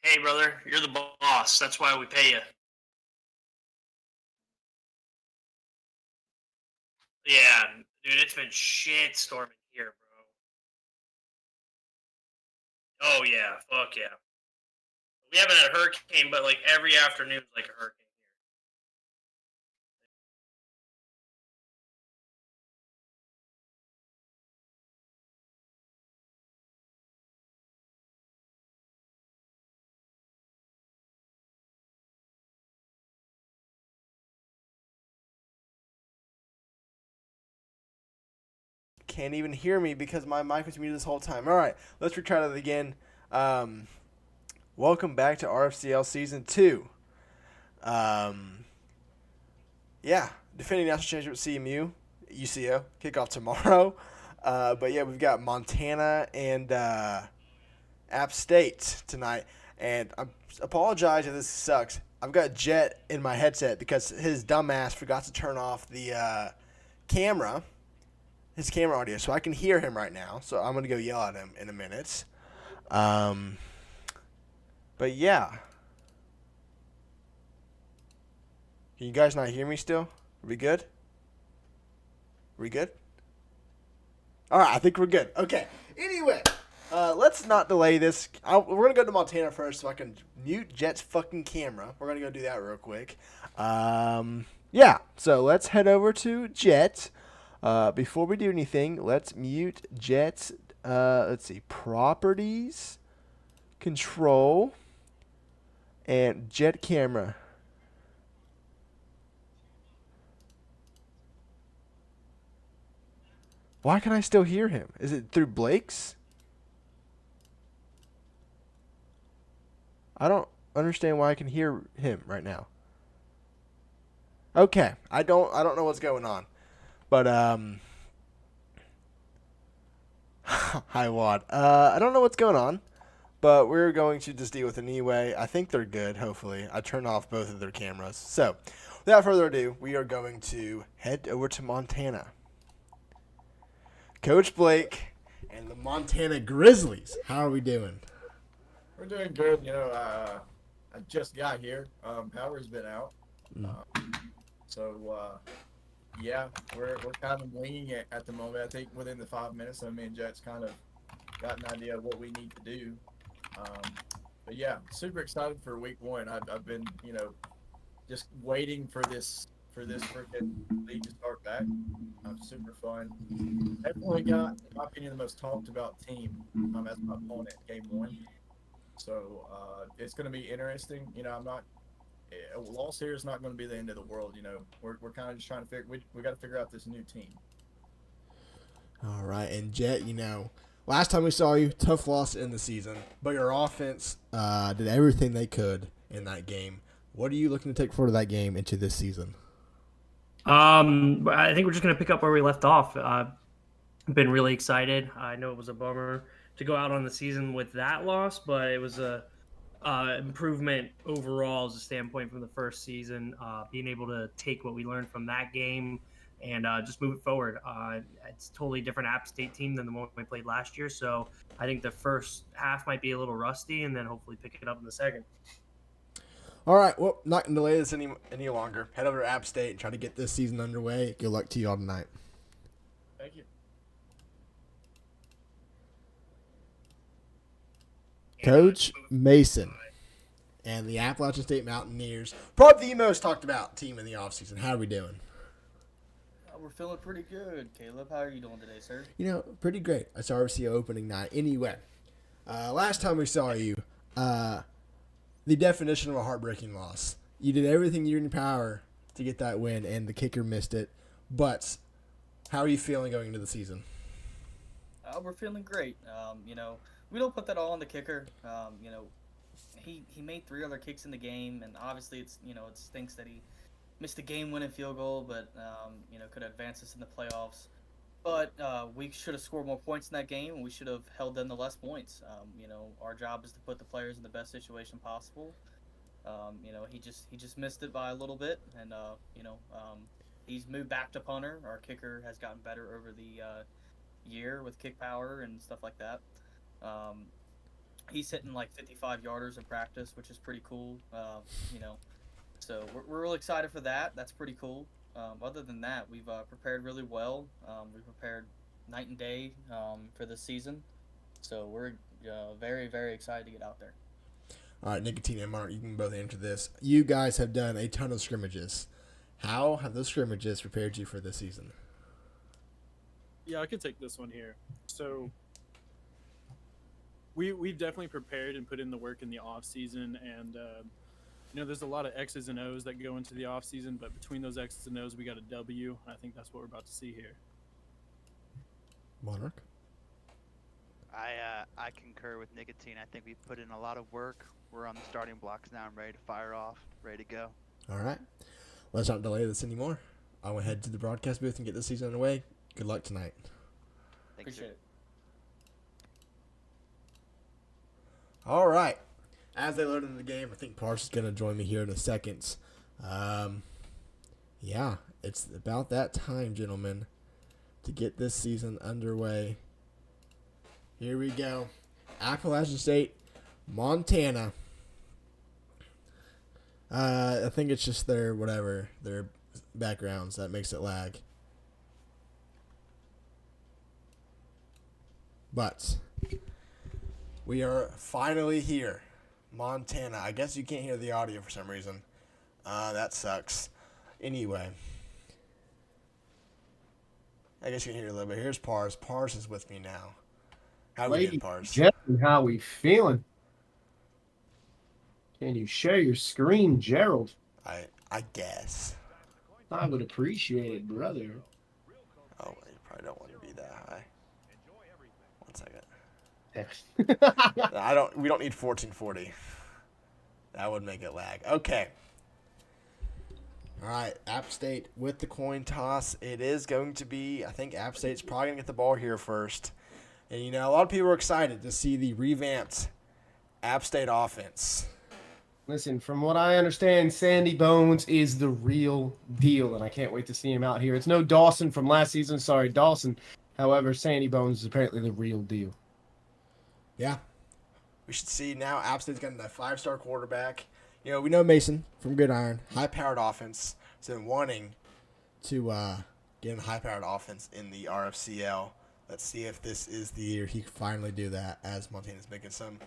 Hey, brother, you're the boss. That's why we pay you. Yeah, dude, it's been shit storming here, bro. Oh yeah, fuck yeah. We haven't had a hurricane, but like every afternoon's like a hurricane here. Can't even hear me because my mic was muted this whole time. All right, let's retry that again. Um, Welcome back to RFCL Season 2. Um, yeah, defending national championship CMU, UCO, kickoff tomorrow. But yeah, we've got Montana and App State tonight. And I apologize if this sucks. I've got Jet in my headset because his dumbass forgot to turn off the camera, his camera audio, so I can hear him right now. So I'm gonna go yell at him in a minute. Um, but yeah, can you guys not hear me still? Are we good? Are we good? All right, I think we're good. Okay. Anyway, let's not delay this. We're gonna go to Montana first, so I can mute Jet's fucking camera. We're gonna go do that real quick. Yeah. So let's head over to Jet. Before we do anything, let's mute Jet's. Let's see, properties, control, and Jet camera. Why can I still hear him? Is it through Blake's? I don't understand why I can hear him right now. Okay, I don't know what's going on. But hi Wad. I don't know what's going on, but we're going to just deal with it anyway. I think they're good, hopefully. I turned off both of their cameras. So, without further ado, we are going to head over to Montana. Coach Blake and the Montana Grizzlies. How are we doing? We're doing good. I just got here. Howard's been out. Mm. So, yeah, we're kind of winging it at the moment. I think within the 5 minutes, me and Jet's kind of got an idea of what we need to do. Um, but yeah, super excited for week one. I've been, just waiting for this freaking league to start back. Super fun. Definitely got, in my opinion, the most talked about team as my opponent game one. So it's going to be interesting. I'm not a loss here is not going to be the end of the world. We're kind of just trying to figure. We got to figure out this new team. All right, and Jet, last time we saw you, tough loss in the season, but your offense did everything they could in that game. What are you looking to take forward of that game into this season? I think we're just gonna pick up where we left off. Been really excited. I know it was a bummer to go out on the season with that loss, but it was a improvement overall as a standpoint from the first season. Being able to take what we learned from that game and just move it forward. It's a totally different App State team than the one we played last year. So I think the first half might be a little rusty, and then hopefully pick it up in the second. All right, well, not going to delay this any longer. Head over to App State and try to get this season underway. Good luck to you all tonight. Thank you. Coach Mason and the Appalachian State Mountaineers, probably the most talked about team in the offseason. How are we doing? We're feeling pretty good, Caleb. How are you doing today, sir? Pretty great. It's RFCL opening night. Anyway, last time we saw you, the definition of a heartbreaking loss. You did everything in your power to get that win, and the kicker missed it. But how are you feeling going into the season? We're feeling great. We don't put that all on the kicker. He made three other kicks in the game, and obviously it stinks that he missed a game-winning field goal, but could advance us in the playoffs. But we should have scored more points in that game, and we should have held them to less points. Our job is to put the players in the best situation possible. He just missed it by a little bit, and he's moved back to punter. Our kicker has gotten better over the year with kick power and stuff like that. He's hitting like 55 yarders in practice, which is pretty cool. You know, so we're really excited for that. That's pretty cool. Other than that, we've prepared really well. We prepared night and day for this season, so we're very, very excited to get out there. All right, Nicotine and Mark, you can both answer this. You guys have done a ton of scrimmages. How have those scrimmages prepared you for this season? Yeah, I could take this one here. So we've definitely prepared and put in the work in the off season, and you know, there's a lot of X's and O's that go into the off season, but between those X's and O's, we got a W. I think that's what we're about to see here. Monarch? I concur with Nicotine. I think we've put in a lot of work. We're on the starting blocks now. I'm ready to fire off, ready to go. All right. Let's not delay this anymore. I will head to the broadcast booth and get this season underway. Good luck tonight. Thanks, Appreciate it. All right. As they load into the game, I think Parse is going to join me here in a second. Yeah, it's about that time, gentlemen, to get this season underway. Here we go. Appalachian State, Montana. I think it's just their backgrounds that makes it lag. But we are finally here. Montana. I guess you can't hear the audio for some reason. That sucks. Anyway. I guess you can hear a little bit. Here's Pars. Pars is with me now. How we doing, Pars? Gentlemen, how we feeling? Can you share your screen, Gerald? I guess. I would appreciate it, brother. Oh, you probably don't want to be that high. 1 second. We don't need 1440. That would make it lag. Okay. All right, App State with the coin toss. It is going to be, I think App State's probably going to get the ball here first. And, you know, a lot of people are excited to see the revamped App State offense. Listen, from what I understand, Sandy Bones is the real deal, and I can't wait to see him out here. It's no Dawson from last season. Sorry, Dawson. However, Sandy Bones is apparently the real deal. Yeah. We should see now App State's getting that 5-star quarterback. You know, we know Mason from Gridiron, high-powered offense. So been wanting to get a high-powered offense in the RFCL. Let's see if this is the year he can finally do that as Montana's making some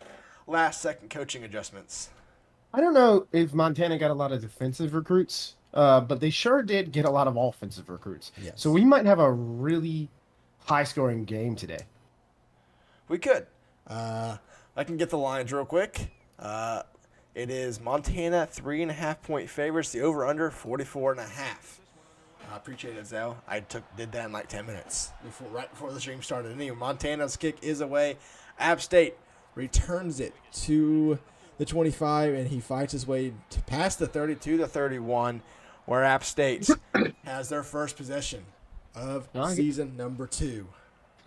last-second coaching adjustments. I don't know if Montana got a lot of defensive recruits, but they sure did get a lot of offensive recruits. Yes. So we might have a really high-scoring game today. We could. I can get the lines real quick. It is Montana 3.5-point favorites. The over/under 44.5. I appreciate it, Zell. I did that in like 10 minutes right before the stream started. Anyway, Montana's kick is away. App State returns it to the 25, and he fights his way to past the 32 to 31, where App State has their first possession of season number 2.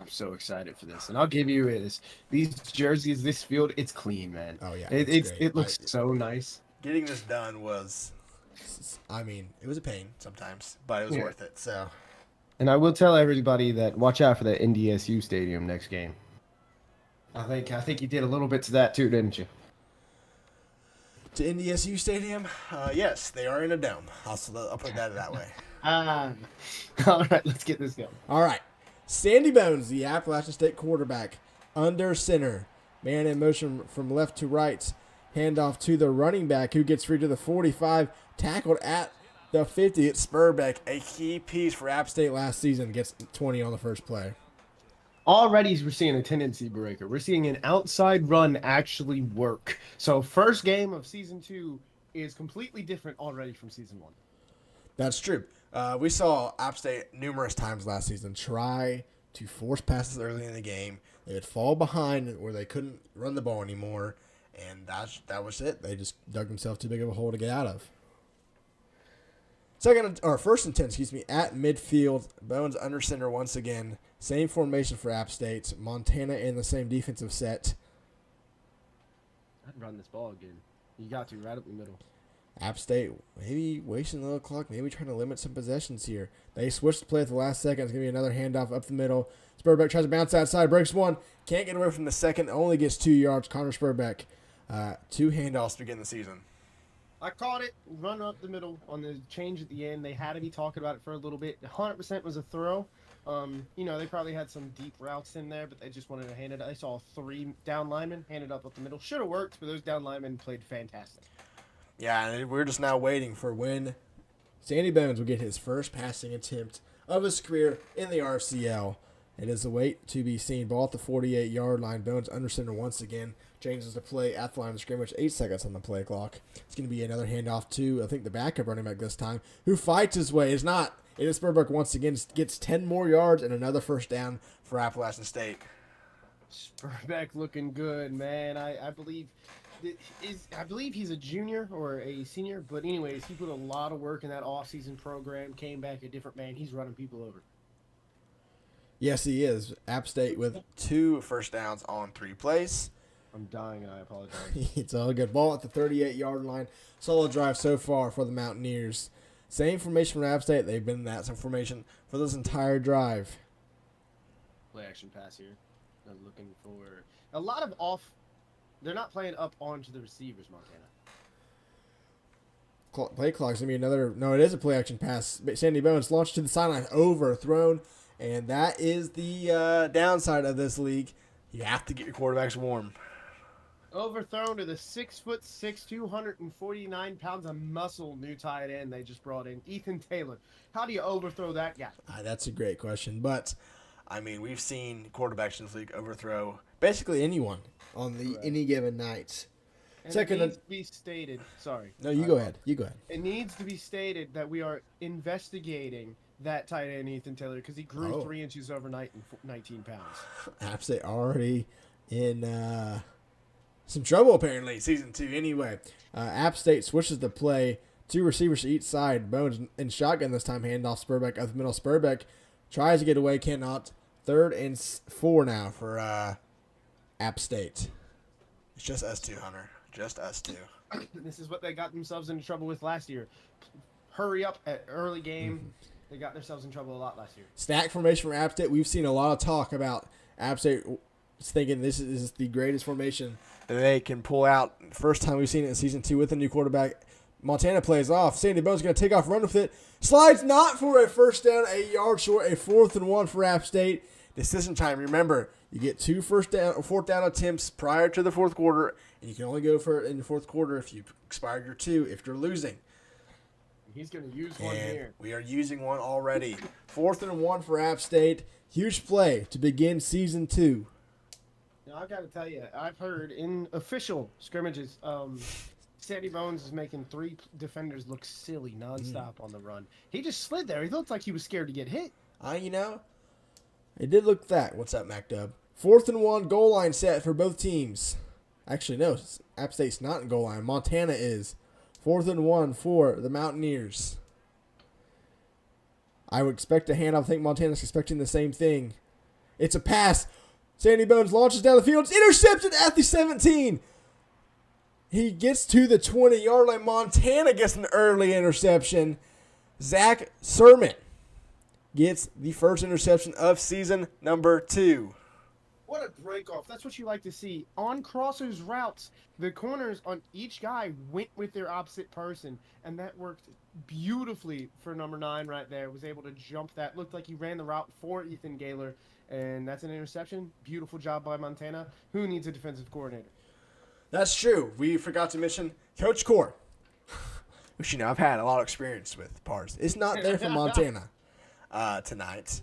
I'm so excited for this, and I'll give you this. These jerseys, this field, it's clean, man. Oh yeah, it looks so nice. Getting this done was, I mean, it was a pain sometimes, but it was worth it. So, and I will tell everybody that watch out for that NDSU stadium next game. I think you did a little bit to that too, didn't you? To NDSU stadium, yes, they are in a dome. I'll put that way. All right, let's get this going. All right. Sandy Bones, the Appalachian State quarterback, under center. Man in motion from left to right. Handoff to the running back who gets free to the 45. Tackled at the 50. It's Spurbeck, a key piece for App State last season. Gets 20 on the first play. Already we're seeing a tendency breaker. We're seeing an outside run actually work. So first game of season 2 is completely different already from season 1. That's true. We saw App State numerous times last season try to force passes early in the game. They would fall behind where they couldn't run the ball anymore, and that was it. They just dug themselves too big of a hole to get out of. First and 10, at midfield. Bones under center once again. Same formation for App State. Montana in the same defensive set. I'd run this ball again. You got to right up the middle. App State maybe wasting a little clock, maybe trying to limit some possessions here. They switched the play at the last second. It's going to be another handoff up the middle. Spurbeck tries to bounce outside, breaks one. Can't get away from the second, only gets 2 yards. Connor Spurbeck, 2 handoffs to begin the season. I caught it, run up the middle on the change at the end. They had to be talking about it for a little bit. 100% was a throw. They probably had some deep routes in there, but they just wanted to hand it. I saw 3 down linemen hand it up the middle. Should have worked, but those down linemen played fantastic. Yeah, and we're just now waiting for when Sandy Bones will get his first passing attempt of his career in the RFCL. It is a wait to be seen. Ball at the 48-yard line. Bones under center once again. Changes the play at the line of scrimmage. 8 seconds on the play clock. It's going to be another handoff to, I think, the backup running back this time, who fights his way. It's not. It is Spurbeck once again. Gets 10 more yards and another first down for Appalachian State. Spurbeck looking good, man. I believe he's a junior or a senior, but anyways, he put a lot of work in that offseason program, came back a different man. He's running people over. Yes, he is. App State with 2 first downs on 3 plays. I'm dying, and I apologize. It's all good. Ball at the 38-yard line. Solid drive so far for the Mountaineers. Same formation from App State. They've been in that same formation for this entire drive. Play action pass here. I'm looking for a lot of off. They're not playing up onto the receivers, Montana. Play clock's going to be another. No, it is a play action pass. Sandy Bones launched to the sideline, overthrown. And that is the downside of this league. You have to get your quarterbacks warm. Overthrown to the 6'6", 249 pounds of muscle new tight end they just brought in, Ethan Taylor. How do you overthrow that guy? That's a great question. But, we've seen quarterbacks in this league overthrow basically anyone on any given night. And it needs to be stated. Sorry. No, you go ahead. It needs to be stated that we are investigating that tight end, Ethan Taylor, because he grew 3 inches overnight and 19 pounds. App State already in some trouble, apparently, season 2 anyway. App State switches the play. 2 receivers to each side. Bones in shotgun this time. Handoff Spurbeck up the middle. Spurbeck tries to get away, cannot. 3rd and 4 now for App State. It's just us 2, Hunter. Just us 2. This is what they got themselves into trouble with last year. Hurry up at early game. Mm-hmm. They got themselves in trouble a lot last year. Stack formation from App State. We've seen a lot of talk about App State thinking this is the greatest formation that they can pull out. First time we've seen it in season 2 with a new quarterback. Montana plays off. Sandy Bones going to take off, run with it. Slides not for a first down, 8 yards short, a 4th and 1 for App State. Decision time. Remember, you get 2 4th down attempts prior to the 4th quarter, and you can only go for it in the 4th quarter if you expired your 2 if you're losing. He's going to use one here. We are using one already. 4th and 1 for App State. Huge play to begin season 2. Now, I've got to tell you, I've heard in official scrimmages, Sandy Bones is making 3 defenders look silly nonstop on the run. He just slid there. He looked like he was scared to get hit. It did look that. What's up, MacDub? 4th and 1, goal line set for both teams. Actually, no, App State's not in goal line. Montana is. 4th and 1 for the Mountaineers. I would expect a handoff. I think Montana's expecting the same thing. It's a pass. Sandy Bones launches down the field. It's intercepted at the 17. He gets to the 20-yard line. Montana gets an early interception. Zach Sermon gets the first interception of season number 2. What a break off. That's what you like to see. On crossers routes, the corners on each guy went with their opposite person, and that worked beautifully for number 9 right there. Was able to jump that. Looked like he ran the route for Ethan Gaylor, and that's an interception. Beautiful job by Montana. Who needs a defensive coordinator? That's true. We forgot to mention Coach Core, which, I've had a lot of experience with Pars. It's not there for Montana tonight.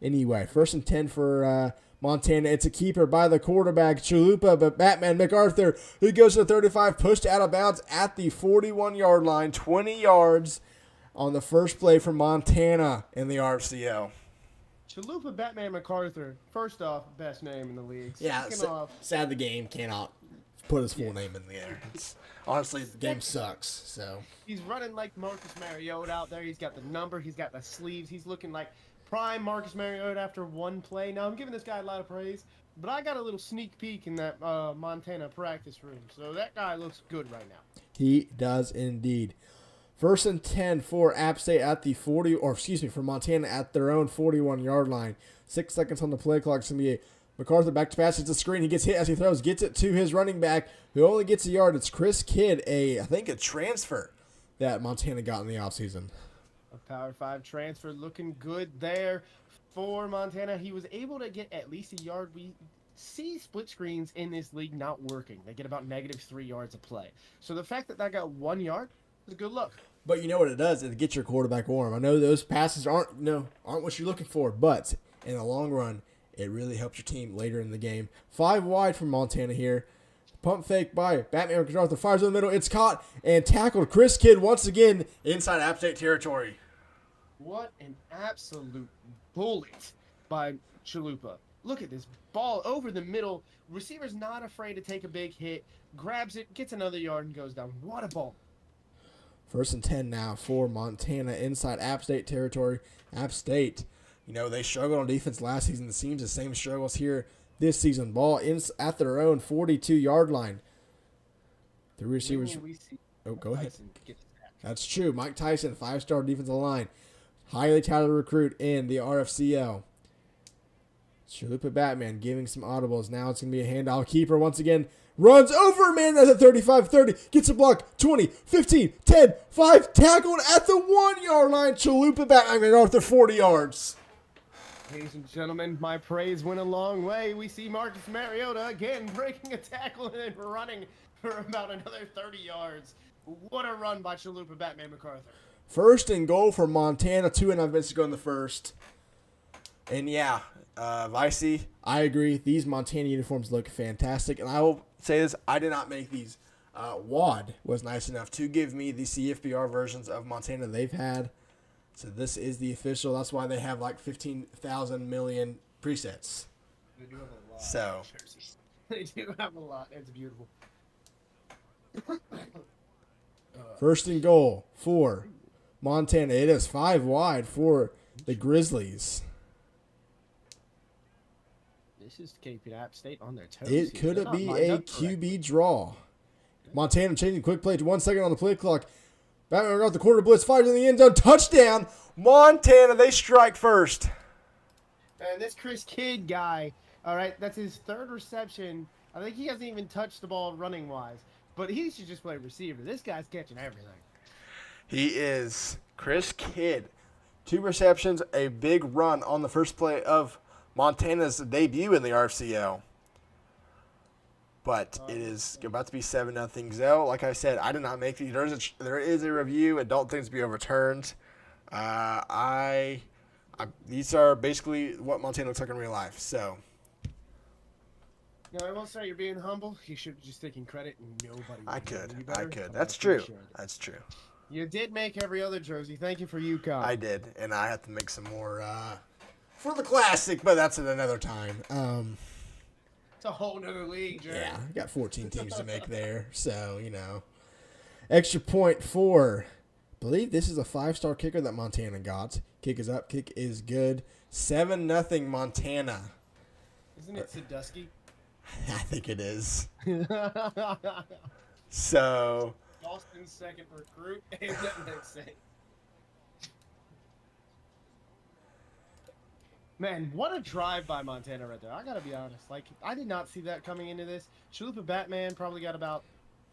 Anyway, 1st and 10 for Montana. It's a keeper by the quarterback, Chalupa, but Batman MacArthur, who goes to the 35, pushed out of bounds at the 41-yard line, 20 yards on the first play for Montana in the RFCL. Chalupa Batman MacArthur, first off, best name in the league. Yeah, sad the game cannot put his full name in the air. Honestly, the game sucks. So he's running like Marcus Mariota out there. He's got the number. He's got the sleeves. He's looking like prime Marcus Mariota after one play. Now, I'm giving this guy a lot of praise, but I got a little sneak peek in that Montana practice room. So that guy looks good right now. He does indeed. 1st and 10 for App State at the 40, or excuse me, for Montana at their own 41-yard line. 6 seconds on the play clock. It's going to be MacArthur back to pass. It's a screen. He gets hit as he throws. Gets it to his running back, who only gets a yard. It's Chris Kidd, I think a transfer that Montana got in the offseason. A Power 5 transfer looking good there for Montana. He was able to get at least a yard. We see split screens in this league not working. They get about -3 yards a play. So the fact that that got 1 yard is a good look. But you know what it does? It gets your quarterback warm. I know those passes aren't what you're looking for, but in the long run, it really helps your team later in the game. 5 wide from Montana here. Pump fake by Batman MacArthur. Fires in the middle. It's caught and tackled. Chris Kidd once again inside App State territory. What an absolute bullet by Chalupa. Look at this ball over the middle. Receiver's not afraid to take a big hit. Grabs it, gets another yard, and goes down. What a ball. 1st and 10 now for Montana inside App State territory. App State, they struggled on defense last season. It seems the same struggles here this season. Ball at their own 42-yard line. The receivers. Oh, go ahead. That's true. Mike Tyson, 5-star defensive line. Highly touted recruit in the RFCL. Chalupa Batman giving some audibles. Now it's going to be a handoff. Keeper once again runs over man at the 35-30. Gets a block. 20, 15, 10, 5. Tackled at the 1-yard line. Chalupa Batman off the 40 yards. Ladies and gentlemen, my praise went a long way. We see Marcus Mariota again breaking a tackle and then running for about another 30 yards. What a run by Chalupa Batman MacArthur. 1st and goal for Montana. 2.5 minutes to go in the first. And yeah, Vicey, I agree. These Montana uniforms look fantastic. And I will say this, I did not make these. Wad was nice enough to give me the CFBR versions of Montana they've had. So this is the official. That's why they have like 15,000 million presets. They do have a lot So. of jerseys. They do have a lot. It's beautiful. 1st and goal for Montana. It is 5 wide for the Grizzlies. This is keeping App State on their toes. It here. could They're not be lined a up correctly. QB draw. Montana changing quick play to 1 second on the play clock. Batman got the quarter blitz, fires in the end zone, touchdown. Montana, they strike first. And this Chris Kidd guy, all right, that's his 3rd reception. I think he hasn't even touched the ball running wise, but he should just play receiver. This guy's catching everything. He is Chris Kidd. 2 receptions, a big run on the first play of Montana's debut in the RFCL. But it is about to be 7-0. Zell, like I said, I did not make these. There is a review and don't think it's be overturned. These are basically what Montana looks like in real life. So. No, I will say you're being humble. You should have just taken credit and nobody. I would could. give you better. That's I'm true. appreciate it. That's true. You did make every other jersey. Thank you for UConn. I did, and I have to make some more for the classic, but that's at another time. It's a whole nother league, Jerry. Yeah, I got 14 teams to make there, so Extra point for, I believe this is a 5-star kicker that Montana got. Kick is up, kick is good. 7-0 Montana. Isn't it Sadusky? I think it is. So. Austin's 2nd recruit, and that makes sense. Man, what a drive by Montana right there. I gotta be honest. I did not see that coming into this. Chalupa Batman probably got about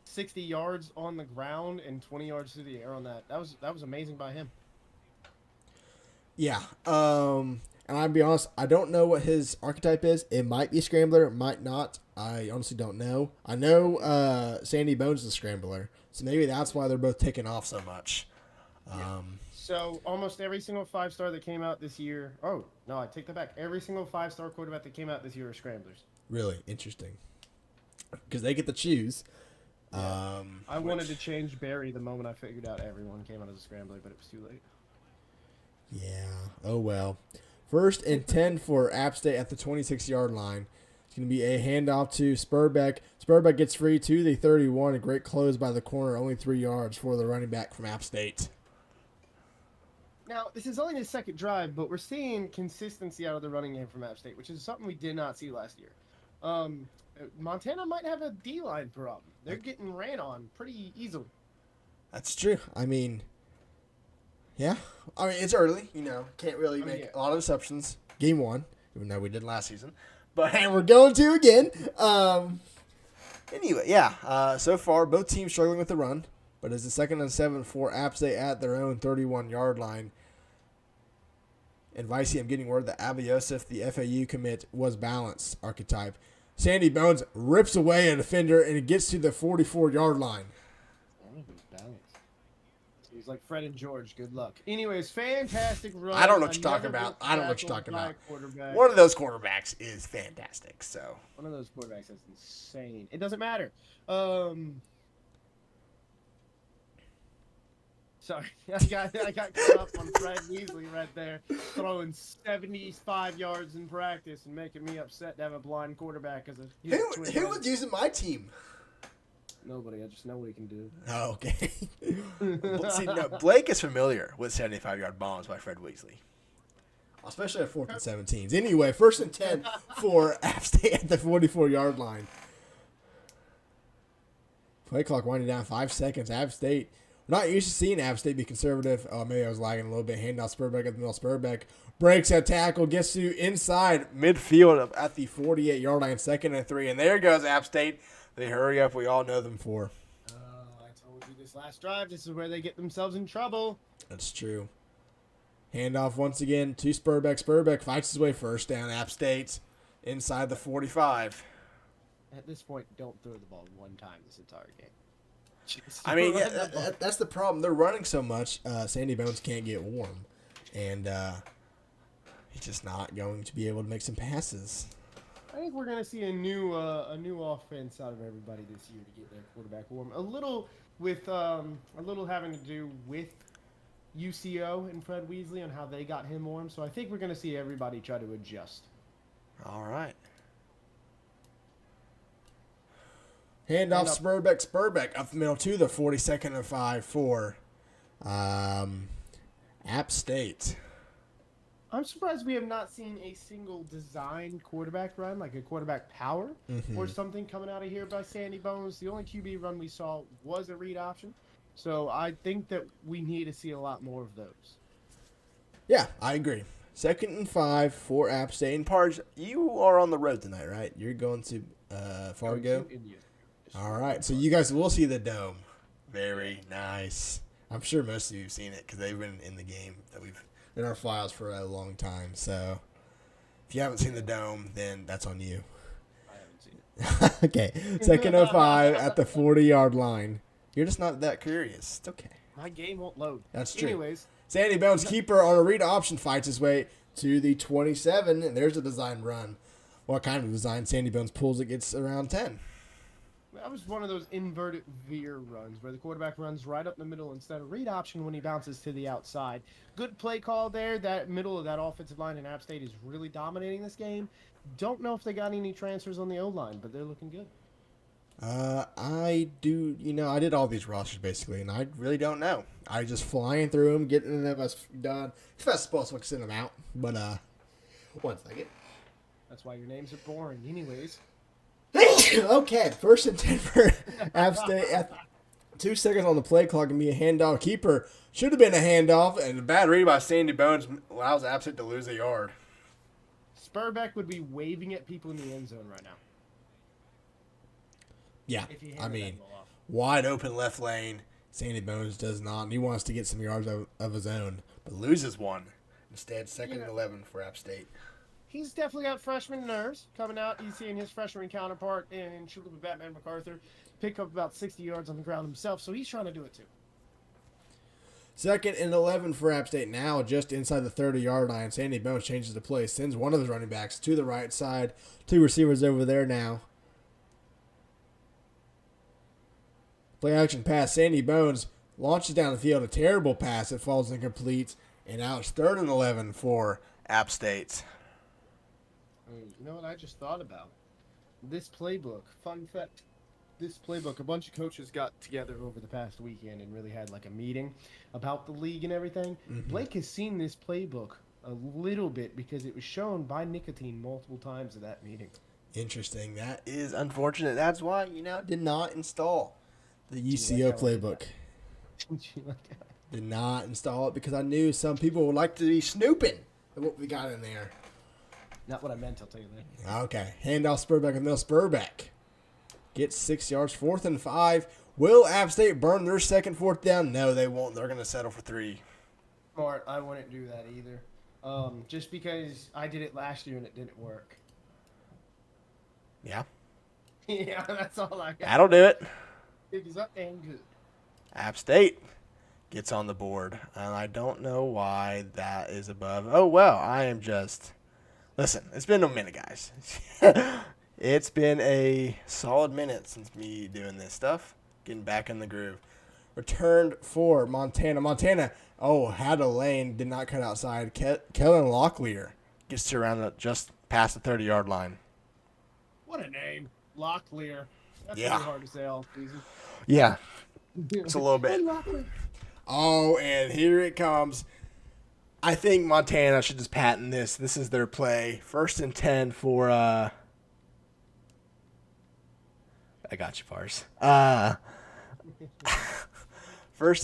60 yards on the ground and 20 yards through the air on that. That was amazing by him. Yeah. And I'll be honest, I don't know what his archetype is. It might be a scrambler, it might not. I honestly don't know. I know Sandy Bones is a scrambler, so maybe that's why they're both taking off so much. So almost every single 5-star that came out this year. Oh no, I take that back. Every single 5-star quarterback that came out this year are scramblers. Really interesting, because they get to choose. I wanted to change Barry the moment I figured out everyone came out as a scrambler, but it was too late. Yeah. Oh well. 1st and 10 for App State at the 26-yard line. It's going to be a handoff to Spurbeck. Spurbeck gets free to the 31. A great close by the corner, only 3 yards for the running back from App State. Now, this is only the second drive, but we're seeing consistency out of the running game from App State, which is something we did not see last year. Montana might have a D-line problem. They're getting ran on pretty easily. That's true. I mean, yeah. I mean, it's early. Can't really make a lot of assumptions. Game 1, even though we did last season. But hey, we're going to again. Anyway, yeah. So far, both teams struggling with the run. But it's a 2nd and 7 for App State at their own 31-yard line. And Vicey, I'm getting word that Abba Yosef, the FAU commit, was balanced archetype. Sandy Bones rips away a defender, and it gets to the 44-yard line. He's like Fred and George. Good luck. Anyways, fantastic run. I don't know what you're talking about. One of those quarterbacks is fantastic. So one of those quarterbacks is insane. It doesn't matter. Sorry, I got caught up on Fred Weasley right there, throwing 75 yards in practice and making me upset to have a blind quarterback as a who was using my team? Nobody. I just know what he can do. Oh, okay. See, no, Blake is familiar with 75-yard bombs by Fred Weasley, especially at 4th and 17s. Anyway, 1st and 10 for App State at the 44-yard line. Play clock winding down 5 seconds. App State. We're not used to seeing App State be conservative. Oh, maybe I was lagging a little bit. Handoff Spurbeck at the middle. Spurbeck breaks that tackle, gets to inside midfield at the 48-yard line, 2nd and 3. And there goes App State. They hurry up. We all know them for. I told you this last drive. This is where they get themselves in trouble. That's true. Handoff once again to Spurbeck. Spurbeck fights his way first down. App State inside the 45. At this point, don't throw the ball one time this entire game. I mean, yeah, that's the problem. They're running so much. Sandy Bones can't get warm, and he's just not going to be able to make some passes. I think we're going to see a new offense out of everybody this year to get their quarterback warm. A little having to do with UCO and Fred Weasley and how they got him warm. So I think we're going to see everybody try to adjust. All right. Handoff Spurbeck. Spurbeck up the middle to the 42nd and 5 for App State. I'm surprised we have not seen a single designed quarterback run, like a quarterback power or something coming out of here by Sandy Bones. The only QB run we saw was a read option. So I think that we need to see a lot more of those. Yeah, I agree. 2nd and 5 for App State. And Parge, you are on the road tonight, right? You're going to Fargo? India. All right, so you guys will see the dome. Very nice. I'm sure most of you have seen it because they've been in the game that we've in our files for a long time. So if you haven't seen the dome, then that's on you. I haven't seen it. Okay, 2nd and 5 at the 40-yard line. You're just not that curious. It's okay. My game won't load. That's true. Anyways. Sandy Bones, keeper on a read option, fights his way to the 27, and there's a design run. What kind of design? Sandy Bones pulls it, gets around 10. That was one of those inverted veer runs where the quarterback runs right up the middle instead of read option when he bounces to the outside. Good play call there. That middle of that offensive line in App State is really dominating this game. Don't know if they got any transfers on the O-line, but they're looking good. I did all these rosters basically, and I really don't know. I just flying through them, getting them done. As fast as possible, send them out. But, one second. That's why your names are boring. Anyways. Okay, 1st and 10 for App State. 2 seconds on the play clock and be a handoff. Keeper should have been a handoff, and a bad read by Sandy Bones allows App State to lose a yard. Spurbeck would be waving at people in the end zone right now. Yeah, I mean, wide open left lane. Sandy Bones does not, and he wants to get some yards of his own, but loses one. Instead, 2nd and 11 for App State. He's definitely got freshman nerves coming out. He's seeing his freshman counterpart in Chalupa Batman MacArthur pick up about 60 yards on the ground himself, so he's trying to do it too. 2nd and 11 for App State now, just inside the 30-yard line. Sandy Bones changes the play, sends one of his running backs to the right side. 2 receivers over there now. Play action pass. Sandy Bones launches down the field. A terrible pass. It falls incomplete. And now it's 3rd and 11 for App State. You know what I just thought about? This playbook, fun fact, this playbook, a bunch of coaches got together over the past weekend and really had like a meeting about the league and everything. Blake has seen this playbook a little bit because it was shown by Nicotine multiple times at that meeting. Interesting. That is unfortunate. That's why did not install the UCO playbook. Did not install it because I knew some people would like to be snooping at what we got in there. Not what I meant, I'll tell you that. Okay. Handoff Spurbeck with no Spurbeck. Gets 6 yards, 4th and 5. Will App State burn their second 4th down? No, they won't. They're going to settle for 3. Smart. I wouldn't do that either. Just because I did it last year and it didn't work. Yeah. Yeah, that's all I got. That'll do it. It's up and good. App State gets on the board. And I don't know why that is above. Oh, well, I am just... Listen, it's been a minute, guys. It's been a solid minute since me doing this stuff. Getting back in the groove. Returned for Montana. Montana, had a lane. Did not cut outside. Kellen Locklear gets to around just past the 30-yard line. What a name. Locklear. That's Yeah. really hard to say all season. Yeah, it's a little bit. Hey, Locklear. Oh, and here it comes. I think Montana should just patent this. This is their play. 1st and 10 for I got you, Pars. 1st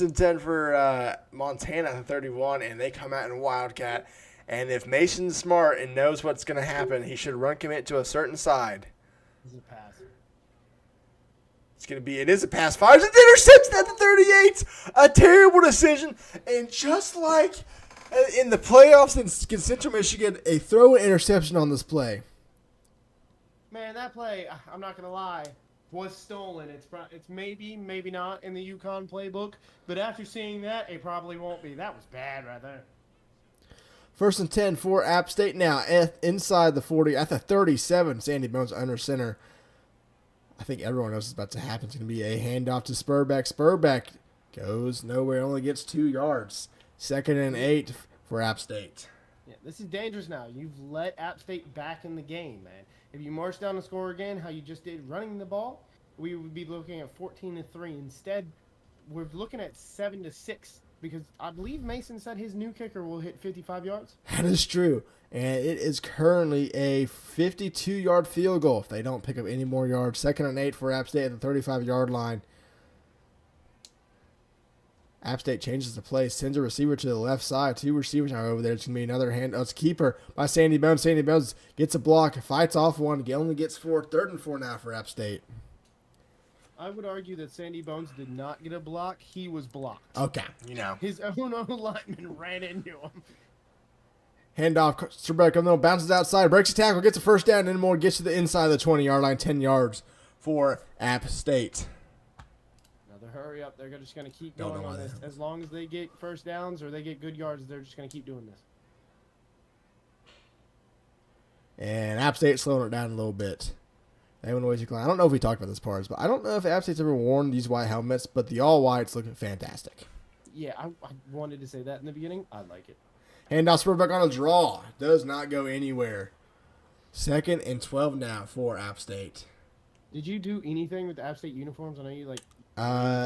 and 10 for Montana at the 31, and they come out in Wildcat. And if Mason's smart and knows what's going to happen, he should run commit to a certain side. This is a pass. It is a pass. Fires an interception at the 38. A terrible decision. And just like in the playoffs in Central Michigan, a throw and interception on this play. Man, that play, I'm not going to lie, was stolen. It's maybe not in the UConn playbook, but after seeing that, it probably won't be. That was bad right there. 1st and 10 for App State now. Inside the 40, at the 37, Sandy Bones under center. I think everyone knows it's about to happen. It's going to be a handoff to Spurbeck. Spurbeck goes nowhere, only gets 2 yards. 2nd and 8 for App State. Yeah, this is dangerous now. You've let App State back in the game, man. If you march down the score again, how you just did running the ball, we would be looking at 14-3. Instead, we're looking at 7-6 because I believe Mason said his new kicker will hit 55 yards. That is true. And it is currently a 52-yard field goal if they don't pick up any more yards. 2nd and 8 for App State at the 35-yard line. App State changes the play, sends a receiver to the left side. 2 receivers are over there. It's going to be another hand. It's a keeper by Sandy Bones. Sandy Bones gets a block, fights off one, only gets 4. 3rd and 4 now for App State. I would argue that Sandy Bones did not get a block. He was blocked. Okay. His own lineman ran into him. Handoff, Spurbeck bounces outside, breaks a tackle, gets a first down, and more, gets to the inside of the 20-yard line, 10 yards for App State. Another hurry up. They're just going to keep going on this. As long as they get first downs or they get good yards, they're just going to keep doing this. And App State slowing it down a little bit. They went away to climb. I don't know if we talked about this part, but I don't know if App State's ever worn these white helmets, but the all-whites look fantastic. Yeah, I wanted to say that in the beginning. I like it. Handoff Spurbeck on a draw. Does not go anywhere. 2nd and 12 now for App State. Did you do anything with the App State uniforms? I know you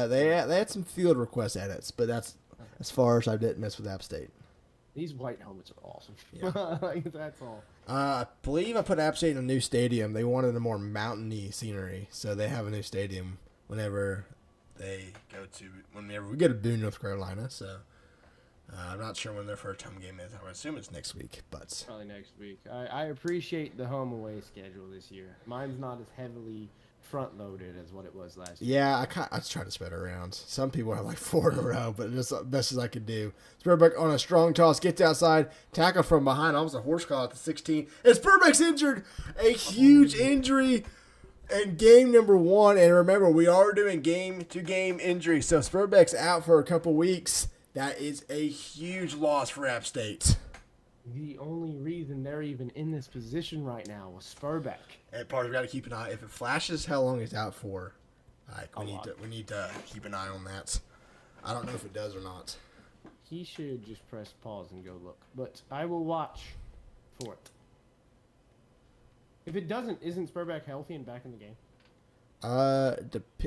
They had some field request edits, but that's as far as I didn't mess with App State. These white helmets are awesome. Yeah. That's all. I believe I put App State in a new stadium. They wanted a more mountainy scenery, so they have a new stadium whenever we go to Boone, North Carolina. So I'm not sure when their first home game is. I would assume it's next week, but Probably next week. I appreciate the home away schedule this year. Mine's not as heavily front loaded as what it was last year. yeah, I was trying to spread it around. Some people have like 4 in a row, but just the best as I could do. Spurbeck on a strong toss, gets outside, tackle from behind, almost a horse collar at the 16. And Spurbeck's injured, a huge injury in game number 1. And remember, we are doing game-to-game injury, so Spurbeck's out for a couple weeks. That is a huge loss for App State. The only reason they're even in this position right now was Spurbeck. And part of we got to keep an eye. If it flashes, how long he's out for? We need to keep an eye on that. I don't know if it does or not. He should just press pause and go look. But I will watch for it. If it doesn't, isn't Spurbeck healthy and back in the game?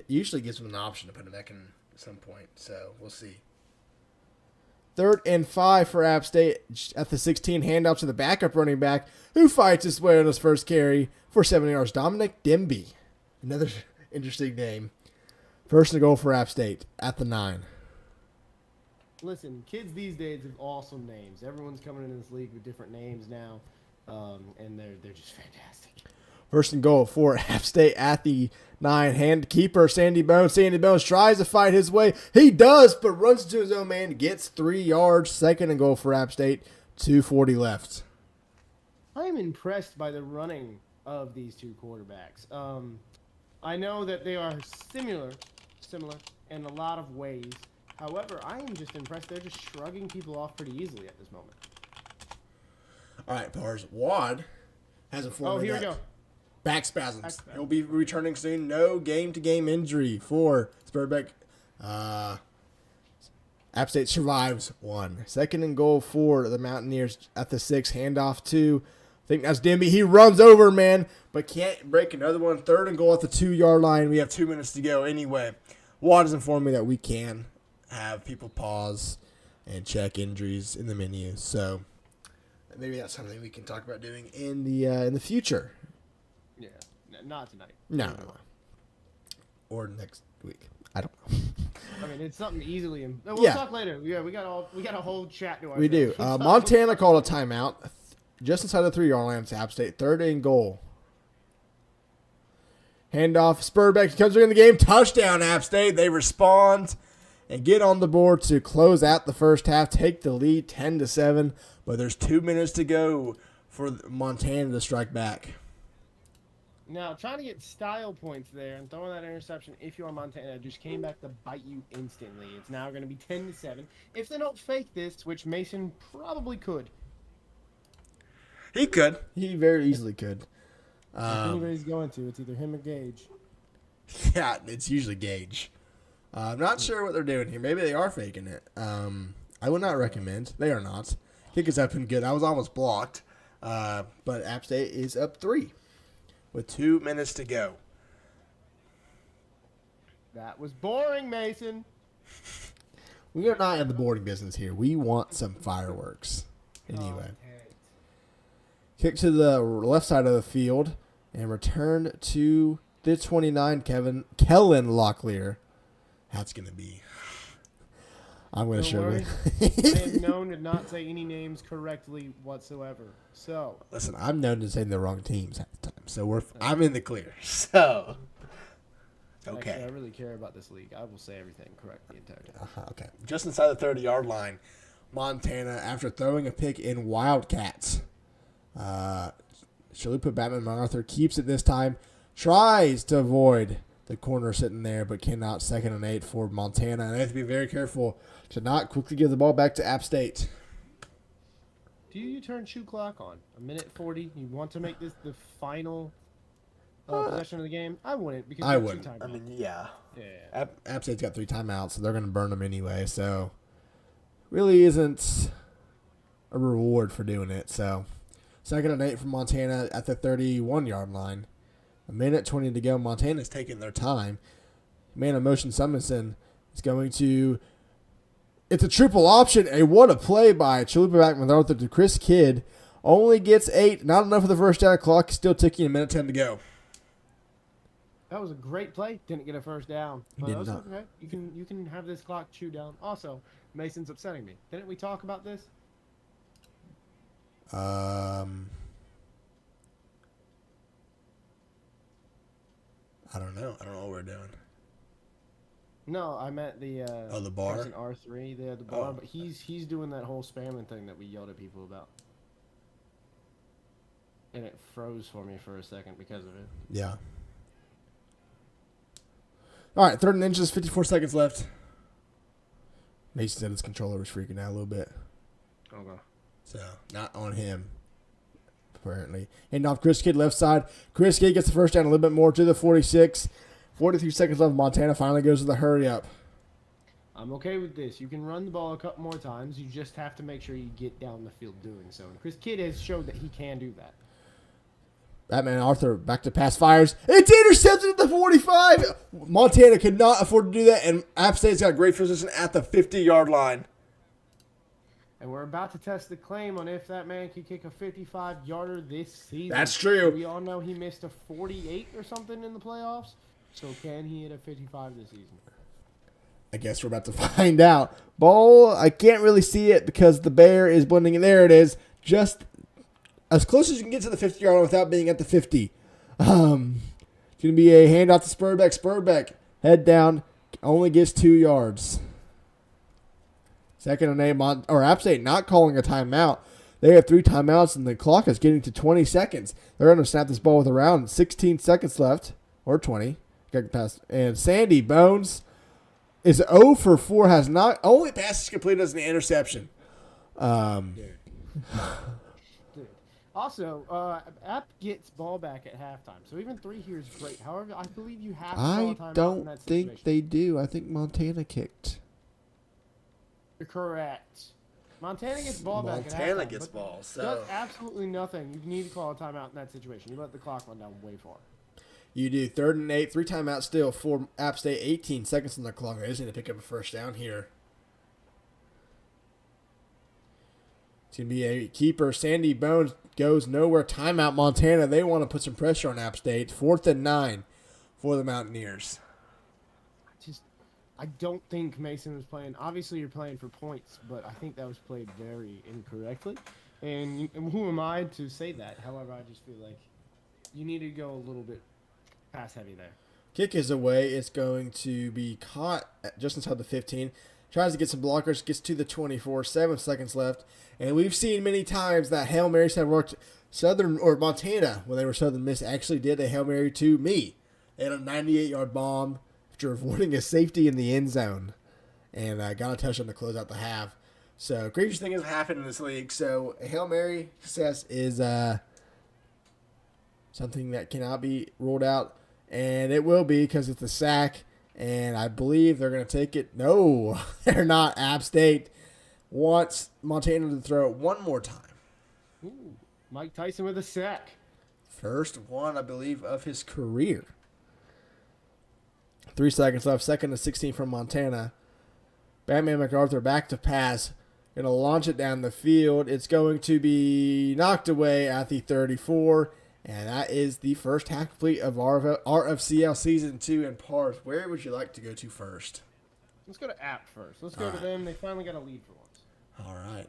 Usually gives them an option to put him back in at some point, so we'll see. 3rd and 5 for App State at the 16. Handoff to the backup running back who fights his way on his first carry for 7 yards. Dominic Demby. Another interesting name. 1st and goal for App State at the 9. Listen, kids these days have awesome names. Everyone's coming into this league with different names now, and they're just fantastic. 1st and goal for App State at the 9. Hand keeper Sandy Bones. Sandy Bones tries to fight his way. He does, but runs into his own man. Gets 3 yards. 2nd and goal for App State. 2:40 left. I am impressed by the running of these two quarterbacks. I know that they are similar in a lot of ways. However, I am just impressed. They're just shrugging people off pretty easily at this moment. All right, Pars. Wad has a 4 Oh, here we go. Back spasms. He'll be returning soon. No game-to-game injury for Spurbeck. App State survives 1. 2nd and goal for the Mountaineers at the 6. Handoff to, I think that's Demby. He runs over, man, but can't break another one. 3rd and goal at the 2-yard line. We have 2 minutes to go anyway. Wad has informed me that we can have people pause and check injuries in the menu. So maybe that's something we can talk about doing in the future. Yeah, not tonight. No. Or next week. I don't know. I mean, it's something easily. We'll Yeah. talk later. Yeah, we got a whole chat to ourselves. We do. Montana called a timeout just inside the 3-yard line to App State. 3rd and goal. Handoff. Spurbeck comes in the game. Touchdown, App State. They respond and get on the board to close out the first half. Take the lead 10-7. But there's 2 minutes to go for Montana to strike back. Now, trying to get style points there and throwing that interception, if you're Montana, just came back to bite you instantly. It's now going to be 10-7. If they don't fake this, which Mason probably could. He could. He very easily could. If anybody's going to, it's either him or Gage. Yeah, it's usually Gage. I'm not sure what they're doing here. Maybe they are faking it. I would not recommend. They are not. Kick is up and good. I was almost blocked. But App State is up 3 with 2 minutes to go. That was boring, Mason. We are not in the boarding business here. We want some fireworks. Anyway. Kick to the left side of the field and return to the 29, Kellen Locklear. That's going to be... I'm going to show you. I am known to not say any names correctly whatsoever. So listen, I'm known to saying the wrong teams half the time, so I'm in the clear. So okay, actually, I really care about this league. I will say everything correct the entire time. Okay, just inside the 30-yard line, Montana, after throwing a pick in Wildcats, Chalupa Batman MacArthur keeps it this time, tries to avoid the corner sitting there, but cannot. 2nd and 8 for Montana, and they have to be very careful to not quickly give the ball back to App State. Do you turn shoe clock on? 1:40. You want to make this the final possession of the game? I wouldn't because I you have wouldn't. 2 timeouts. I mean, yeah. Yeah. App State's got 3 timeouts, so they're going to burn them anyway. So really isn't a reward for doing it. So 2nd and 8 from Montana at the 31-yard line. 1:20 to go. Montana's taking their time. Man of motion Summonson is going to... It's a triple option. What a play by Chalupa MacArthur to Chris Kidd. Only gets 8. Not enough for the first down. Clock still ticking. 1:10 to go. That was a great play. Didn't get a first down. But Did that was not. okay. You can have this clock chewed down. Also, Mason's upsetting me. Didn't we talk about this? I don't know. I don't know what we're doing. No, I meant the the bar? person R3, the bar, Oh. but he's doing that whole spamming thing that we yelled at people about. And it froze for me for a second because of it. Yeah. All right, 3rd and inches, 54 seconds left. Mason said his controller was freaking out a little bit. Okay. So, not on him, apparently. And off Chris Kidd left side. Chris Kidd gets the first down a little bit more to the 46. 43 seconds left. Montana finally goes to the hurry up. I'm okay with this. You can run the ball a couple more times. You just have to make sure you get down the field doing so. And Chris Kidd has showed that he can do that. Batman Arthur back to pass fires. It's intercepted at the 45. Montana could not afford to do that, and App State's got great position at the 50-yard line. And we're about to test the claim on if that man can kick a 55-yarder this season. That's true. We all know he missed a 48 or something in the playoffs. So can he hit a 55 this season? I guess we're about to find out. Ball, I can't really see it because the bear is blending in. There it is. Just as close as you can get to the 50-yard line without being at the 50. It's going to be a handoff to Spurbeck. Spurbeck, head down, only gets 2 yards. Second and 8, App State not calling a timeout. They have 3 timeouts, and the clock is getting to 20 seconds. They're going to snap this ball with around 16 seconds left, or 20. Got past, and Sandy Bones is 0 for 4. Has not only passes completed as an interception. Also, App gets ball back at halftime, so even 3 here is great. However, I believe you have to call a I timeout in don't that think situation. they do. I think Montana kicked. You're correct. Montana gets ball back at halftime. Montana gets but ball, so does absolutely nothing. You need to call a timeout in that situation. You let the clock run down way far. you do 3rd and 8, 3 timeouts still for App State. 18 seconds on the clock. They just need to pick up a first down here. It's going to be a keeper. Sandy Bones goes nowhere. Timeout, Montana. They want to put some pressure on App State. 4th and 9 for the Mountaineers. I don't think Mason was playing. Obviously, you're playing for points, but I think that was played very incorrectly. And who am I to say that? However, I just feel like you need to go a little bit pass heavy there. Kick is away. It's going to be caught just inside the 15. Tries to get some blockers. Gets to the 24. 7 seconds left. And we've seen many times that Hail Marys have worked. Southern or Montana, when they were Southern Miss, actually did a Hail Mary to me. They had a 98-yard bomb after avoiding a safety in the end zone. And got a touchdown to close out the half. So, crazy thing has happened in this league. So, a Hail Mary success is something that cannot be ruled out. And it will be because it's a sack. And I believe they're going to take it. No, they're not. App State wants Montana to throw it one more time. Ooh, Mike Tyson with a sack. First one, I believe, of his career. 3 seconds left. 2nd and 16 from Montana. Batman MacArthur back to pass. Going to launch it down the field. It's going to be knocked away at the 34. And that is the first half complete of RFCL Season 2 and Pars. Where would you like to go to first? Let's go to App first. Let's go to them. They finally got a lead for once. All right.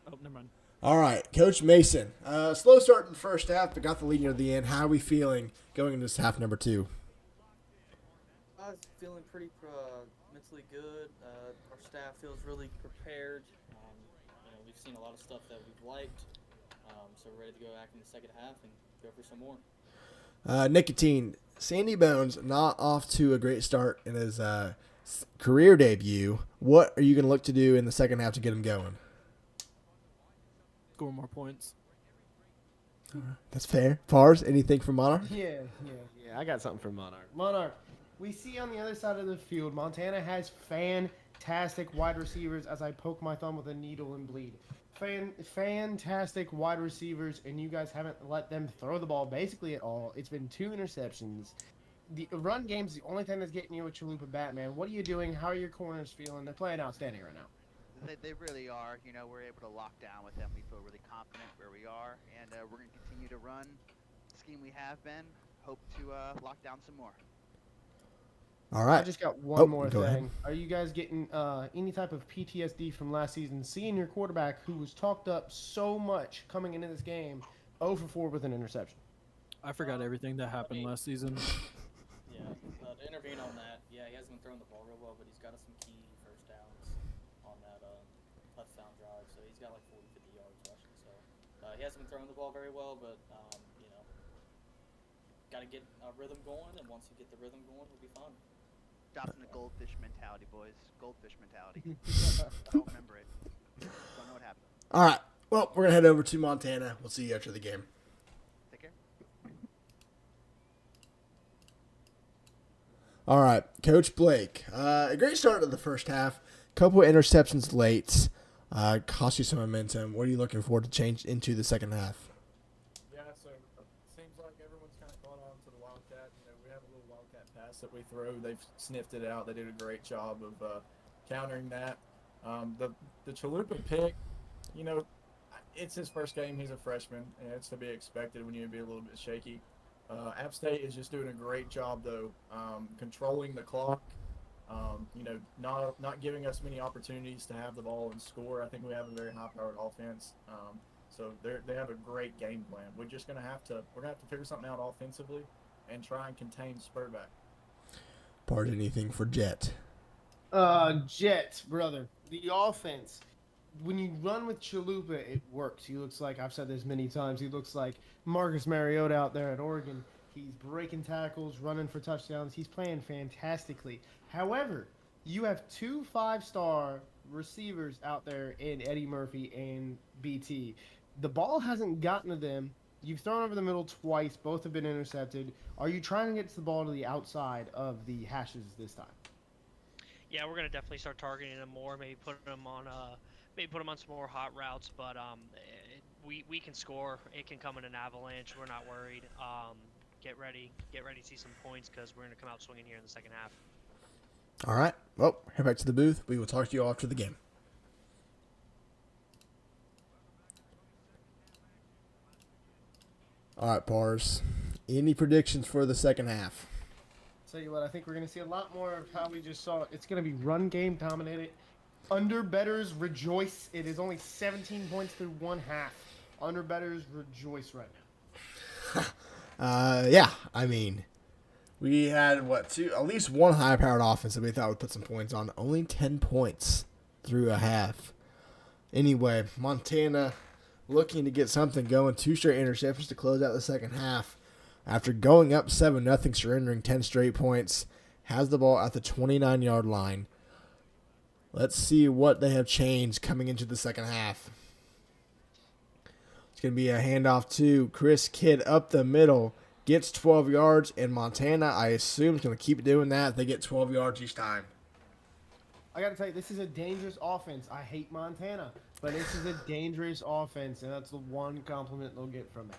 Oh, never mind. All right, Coach Mason. Slow start in the first half, but got the lead near the end. How are we feeling going into this half number 2? I was feeling pretty mentally good. Our staff feels really prepared. We've seen a lot of stuff that we've liked. So we're ready to go back in the second half and go for some more. Nicotine. Sandy Bones not off to a great start in his career debut. What are you going to look to do in the second half to get him going? Score more points. That's fair. Pars, anything from Monarch? Yeah. I got something for Monarch. Monarch, we see on the other side of the field, Montana has fantastic wide receivers as I poke my thumb with a needle and bleed. Fantastic wide receivers, and you guys haven't let them throw the ball basically at all. It's been 2 interceptions. The run game's the only thing that's getting you with Chalupa Batman. What are you doing? How are your corners feeling? They're playing outstanding right now. They really are. We're able to lock down with them. We feel really confident where we are, and we're going to continue to run the scheme we have been. Hope to lock down some more. All right. I just got one more go ahead. thing. Are you guys getting any type of PTSD from last season? Seeing your quarterback, who was talked up so much coming into this game, 0 for 4 with an interception. I forgot everything that happened last season. Yeah, to intervene on that, he hasn't been throwing the ball real well, but he's got some key first downs on that touchdown drive. So he's got like 40, 50 yards rushing. So he hasn't been throwing the ball very well, but got to get a rhythm going, and once you get the rhythm going, we'll be fine. Adopting the goldfish mentality, boys. Goldfish mentality. Don't remember it. Don't know what happened. All right. Well, we're going to head over to Montana. We'll see you after the game. Take care. All right. Coach Blake. A great start to the first half. Couple of interceptions late. cost you some momentum. What are you looking forward to change into the second half? Yeah, so it seems like everyone's kind of caught on to the Wildcat. We have a little Wildcat pass that we throw. They've sniffed it out. They did a great job of countering that. The Chalupa pick, it's his first game. He's a freshman, and it's to be expected when you be a little bit shaky. App State is just doing a great job, though, controlling the clock. Not giving us many opportunities to have the ball and score. I think we have a very high-powered offense. So they have a great game plan. We're gonna have to figure something out offensively and try and contain Spurback. Part anything for Jet? Jet, brother. The offense. When you run with Chalupa, it works. He looks like, I've said this many times, he looks like Marcus Mariota out there at Oregon. He's breaking tackles, running for touchdowns. He's playing fantastically. However, you have 2 5-star receivers out there in Eddie Murphy and BT. The ball hasn't gotten to them. You've thrown over the middle twice. Both have been intercepted. Are you trying to get the ball to the outside of the hashes this time? Yeah, we're going to definitely start targeting them more, maybe put them on some more hot routes, but we can score. It can come in an avalanche. We're not worried. Get ready to see some points because we're going to come out swinging here in the second half. All right. Well, head back to the booth. We will talk to you after the game. All right, Pars. Any predictions for the second half? Tell you what, I think we're going to see a lot more of how we just saw. It's going to be run game dominated. Under bettors rejoice. It is only 17 points through one half. Under bettors rejoice right now. Yeah. I mean, we had at least one high-powered offense that we thought would put some points on. Only 10 points through a half. Anyway, Montana looking to get something going. 2 straight interceptions to close out the second half. After going up 7-0, surrendering 10 straight points, has the ball at the 29-yard line. Let's see what they have changed coming into the second half. It's going to be a handoff to Chris Kidd up the middle. Gets 12 yards, and Montana, I assume, is going to keep doing that. They get 12 yards each time. I got to tell you, this is a dangerous offense. I hate Montana, but this is a dangerous offense, and that's the one compliment they'll get from it.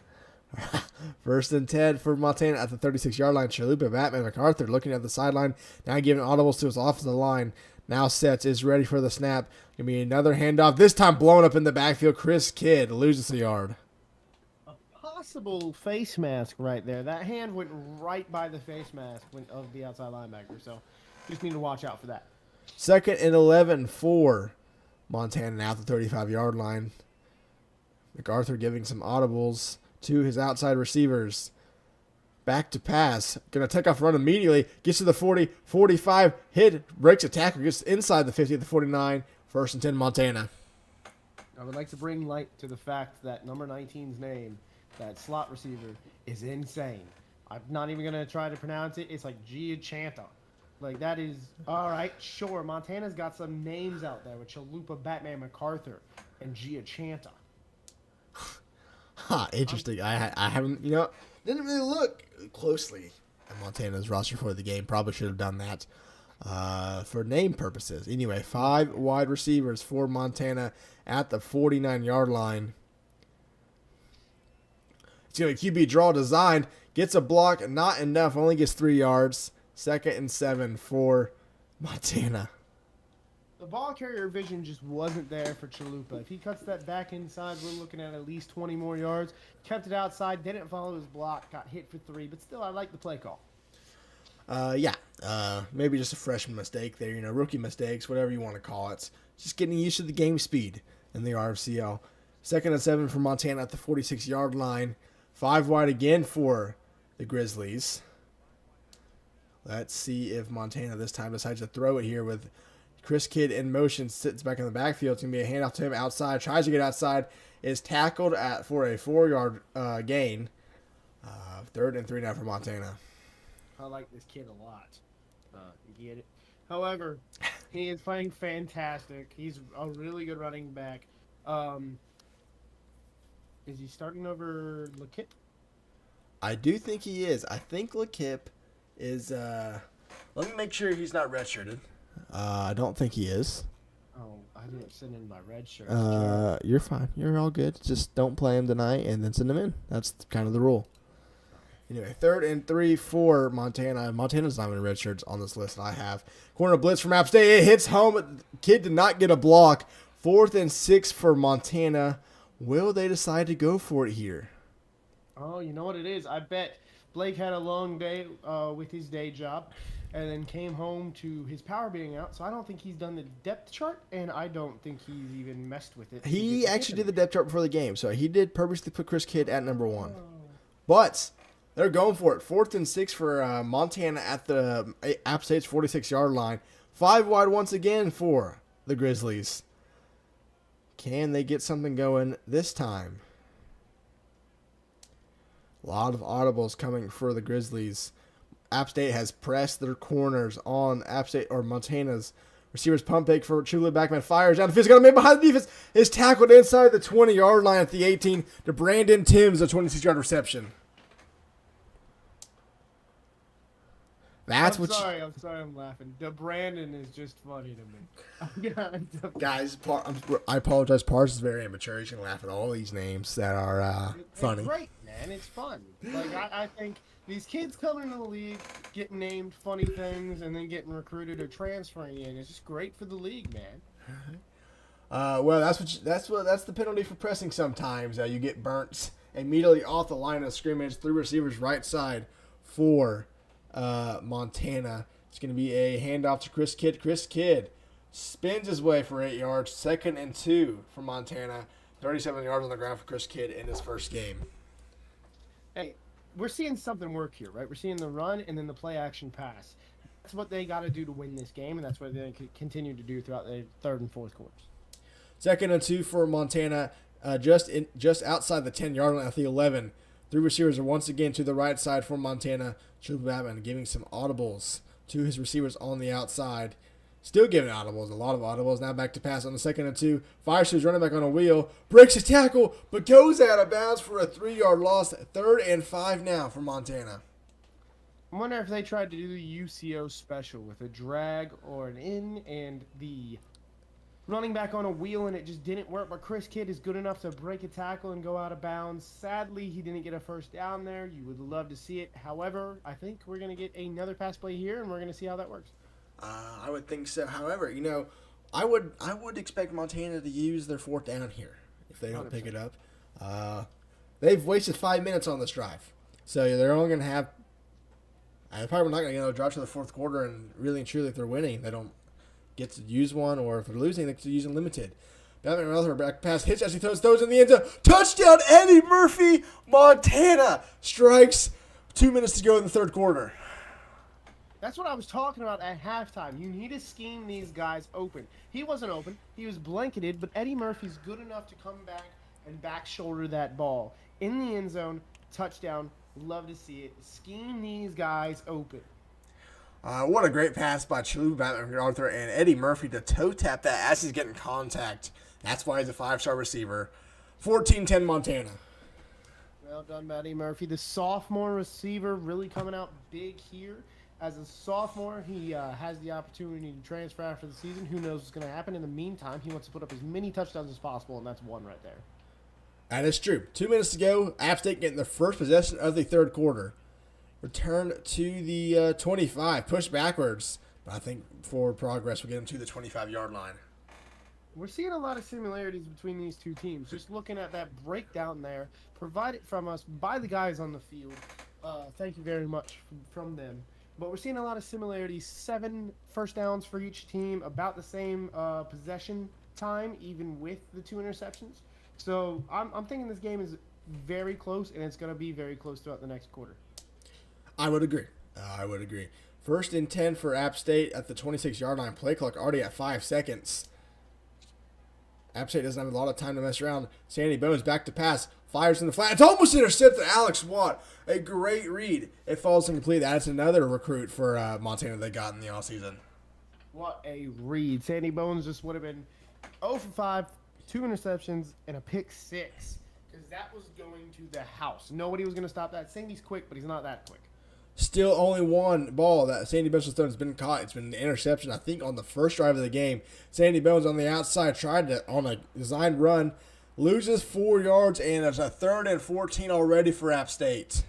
1st and 10 for Montana at the 36-yard line. Chalupa, Batman MacArthur looking at the sideline. Now giving audibles to his offensive line. Now sets, is ready for the snap. Going to be another handoff. This time blown up in the backfield. Chris Kidd loses a yard. A possible face mask right there. That hand went right by the face mask of the outside linebacker. So just need to watch out for that. 2nd and 11 for Montana now at the 35-yard line. MacArthur giving some audibles to his outside receivers. Back to pass. Going to take off run immediately. Gets to the 40, 45, hit, breaks a tackle, gets inside the 50 at the 49. 1st and 10 Montana. I would like to bring light to the fact that number 19's name, that slot receiver, is insane. I'm not even going to try to pronounce it. It's like Giachanta. Like, that is, all right, sure. Montana's got some names out there with Chalupa, Batman MacArthur, and Giachanta. Interesting. I haven't, didn't really look closely at Montana's roster for the game. Probably should have done that for name purposes. Anyway, 5 wide receivers for Montana at the 49-yard line. It's going to be QB draw designed. Gets a block, not enough. Only gets 3 yards. 2nd and 7 for Montana. The ball carrier vision just wasn't there for Chalupa. If he cuts that back inside, we're looking at least 20 more yards. Kept it outside, didn't follow his block, got hit for 3, but still, I like the play call. Maybe just a freshman mistake there, rookie mistakes, whatever you want to call it. Just getting used to the game speed in the RFCL. 2nd and 7 for Montana at the 46-yard line. 5 wide again for the Grizzlies. Let's see if Montana this time decides to throw it here with Chris Kidd in motion, sits back in the backfield. It's going to be a handoff to him outside. Tries to get outside. Is tackled for a 4-yard gain. 3rd and 3 now for Montana. I like this kid a lot. You get it? However, he is playing fantastic. He's a really good running back. Is he starting over LeKip? I do think he is. I think LeKip is... let me make sure he's not redshirted. I don't think he is. Oh, I didn't send in my red shirt. Joe. You're fine. You're all good. Just don't play them tonight and then send them in. That's kind of the rule. Anyway, 3rd and 3 for Montana. Montana's not even red shirts on this list that I have. Corner blitz from App State. It hits home. Kid did not get a block. 4th and 6 for Montana. Will they decide to go for it here? Oh, you know what it is? I bet Blake had a long day with his day job and then came home to his power being out. So I don't think he's done the depth chart, and I don't think he's even messed with it. He actually did the depth chart before the game, so he did purposely put Chris Kidd at number 1. But they're going for it. 4th and 6 for Montana at the App State's 46-yard line. 5 wide once again for the Grizzlies. Can they get something going this time? A lot of audibles coming for the Grizzlies. App State has pressed their corners on App State or Montana's receivers. Pump fake for Chula. Backman fires down the field. Got to make behind the defense. Is tackled inside the 20-yard line at the 18 to Brandon Timms, a 26-yard reception. I'm sorry, I'm laughing. Brandon is just funny to me. Guys, I apologize. Pars is very immature. He's going to laugh at all these names that are funny. It's great, man. It's fun. Like, I think these kids coming into the league, getting named funny things, and then getting recruited or transferring in, it's just great for the league, man. Well, that's the penalty for pressing sometimes. You get burnt immediately off the line of scrimmage. 3 receivers right side for Montana. It's going to be a handoff to Chris Kidd. Chris Kidd spins his way for 8 yards. 2nd and 2 for Montana. 37 yards on the ground for Chris Kidd in his first game. Hey, we're seeing something work here, right? We're seeing the run and then the play action pass. That's what they got to do to win this game, and that's what they continue to do throughout the 3rd and 4th quarters. 2nd and 2 for Montana. Just outside the 10-yard line at the 11. 3 receivers are once again to the right side for Montana. Chuba Batman giving some audibles to his receivers on the outside. Still giving audibles, a lot of audibles. Now back to pass on the 2nd and 2. Fires to his running back on a wheel. Breaks his tackle, but goes out of bounds for a 3-yard loss. 3rd and 5 now for Montana. I wonder if they tried to do the UCO special with a drag or an in and the running back on a wheel, and it just didn't work. But Chris Kidd is good enough to break a tackle and go out of bounds. Sadly, he didn't get a first down there. You would love to see it. However, I think we're going to get another pass play here, and we're going to see how that works. I would think so. However, I would expect Montana to use their 4th down here if they don't 100%. pick it up. They've wasted 5 minutes on this drive, so they're only going to have. They're probably not going to get another drive to the 4th quarter, and really and truly, if they're winning, they don't get to use one, or if they're losing, they get to use unlimited. Batman Rutherford back pass hits as he throws in the end zone. Touchdown, Eddie Murphy! Montana strikes. 2 minutes to go in the 3rd quarter. That's what I was talking about at halftime. You need to scheme these guys open. He wasn't open. He was blanketed, but Eddie Murphy's good enough to come back and back shoulder that ball. In the end zone, touchdown. Love to see it. Scheme these guys open. What a great pass by Chalu Arthur and Eddie Murphy to toe tap that as he's getting contact. That's why he's a 5-star receiver. 14-10 Montana. Well done, Eddie Murphy. The sophomore receiver really coming out big here. As a sophomore, he has the opportunity to transfer after the season. Who knows what's going to happen? In the meantime, he wants to put up as many touchdowns as possible, and that's one right there. That is true. 2 minutes to go. App State getting the first possession of the 3rd quarter. Return to the 25. Push backwards. But I think forward progress will get them to the 25-yard line. We're seeing a lot of similarities between these two teams. Just looking at that breakdown there, provided from us by the guys on the field. Thank you very much from them. But we're seeing a lot of similarities. 7 first downs for each team. About the same possession time, even with the 2 interceptions. So I'm thinking this game is very close, and it's going to be very close throughout the next quarter. I would agree. 1st and 10 for App State at the 26-yard line. Play clock already at 5 seconds. App State doesn't have a lot of time to mess around. Sandy Bones back to pass. Fires in the flat. It's almost intercepted. Alex Watt. A great read. It falls incomplete. That's another recruit for Montana they got in the offseason. What a read. Sandy Bones just would have been 0 for 5, 2 interceptions, and a pick 6. Because that was going to the house. Nobody was going to stop that. Sandy's quick, but he's not that quick. Still only one ball that Sandy Bones has thrown has been caught. It's been an interception, I think, on the first drive of the game. Sandy Bones on the outside tried to, on a designed run, loses 4 yards, and it's a 3rd and 14 already for App State.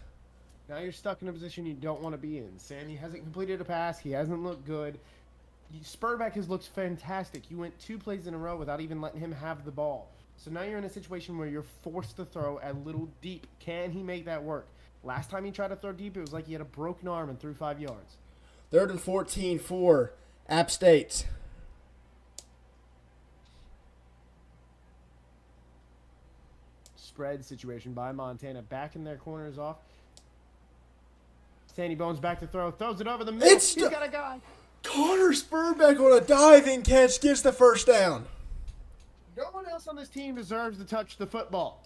Now you're stuck in a position you don't want to be in. Sandy hasn't completed a pass. He hasn't looked good. Spurbeck has looked fantastic. You went 2 plays in a row without even letting him have the ball. So now you're in a situation where you're forced to throw a little deep. Can he make that work? Last time he tried to throw deep, it was like he had a broken arm and threw 5 yards. 3rd and 14 for App State. Spread situation by Montana. Backing their corners off. Sandy Bones back to throw. Throws it over the middle. He's got a guy. Connor Spurbeck on a diving catch gets the first down. No one else on this team deserves to touch the football.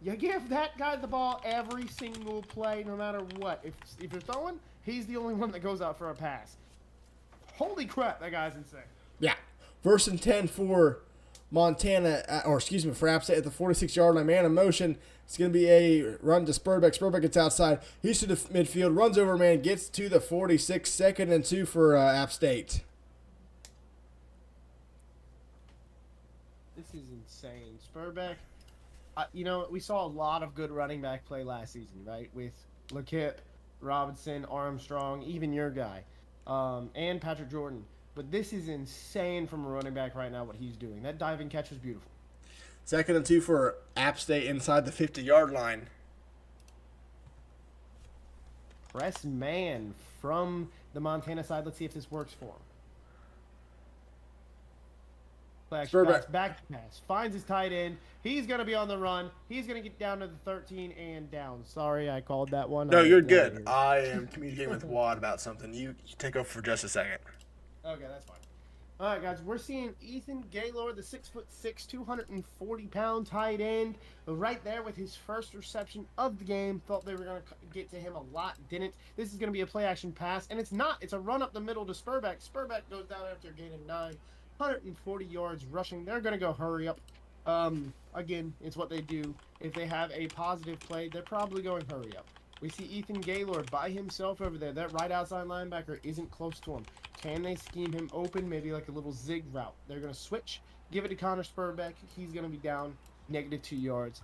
You give that guy the ball every single play, no matter what. If you're throwing, he's the only one that goes out for a pass. Holy crap, that guy's insane. Yeah. 1st and 10 for Montana, for App State at the 46-yard line. Man in motion. It's going to be a run to Spurbeck. Spurbeck gets outside. He's to the midfield, runs over man, gets to the 46, 2nd and 2 for App State. This is insane. Spurbeck, we saw a lot of good running back play last season, right? With LeKip, Robinson, Armstrong, even your guy, and Patrick Jordan. But this is insane from a running back right now, what he's doing. That diving catch was beautiful. 2nd and 2 for App State inside the 50-yard line. Press man from the Montana side. Let's see if this works for him. Spurbeck. Back pass. Finds his tight end. He's going to be on the run. He's going to get down to the 13 and down. Sorry, I called that one. No, you're good. I am communicating with Wad about something. You take over for just a second. Okay, that's fine. All right, guys, we're seeing Ethan Gaylord, the 6'6", 240-pound tight end, right there with his first reception of the game. Thought they were going to get to him a lot, didn't. This is going to be a play-action pass, and it's not. It's a run up the middle to Spurbeck. Spurbeck goes down after gaining 940 yards rushing. They're going to go hurry up. Again, it's what they do. If they have a positive play, they're probably going hurry up. We see Ethan Gaylord by himself over there. That right outside linebacker isn't close to him. Can they scheme him open, maybe like a little zig route? They're going to switch, give it to Connor Spurbeck. He's going to be down -2 yards.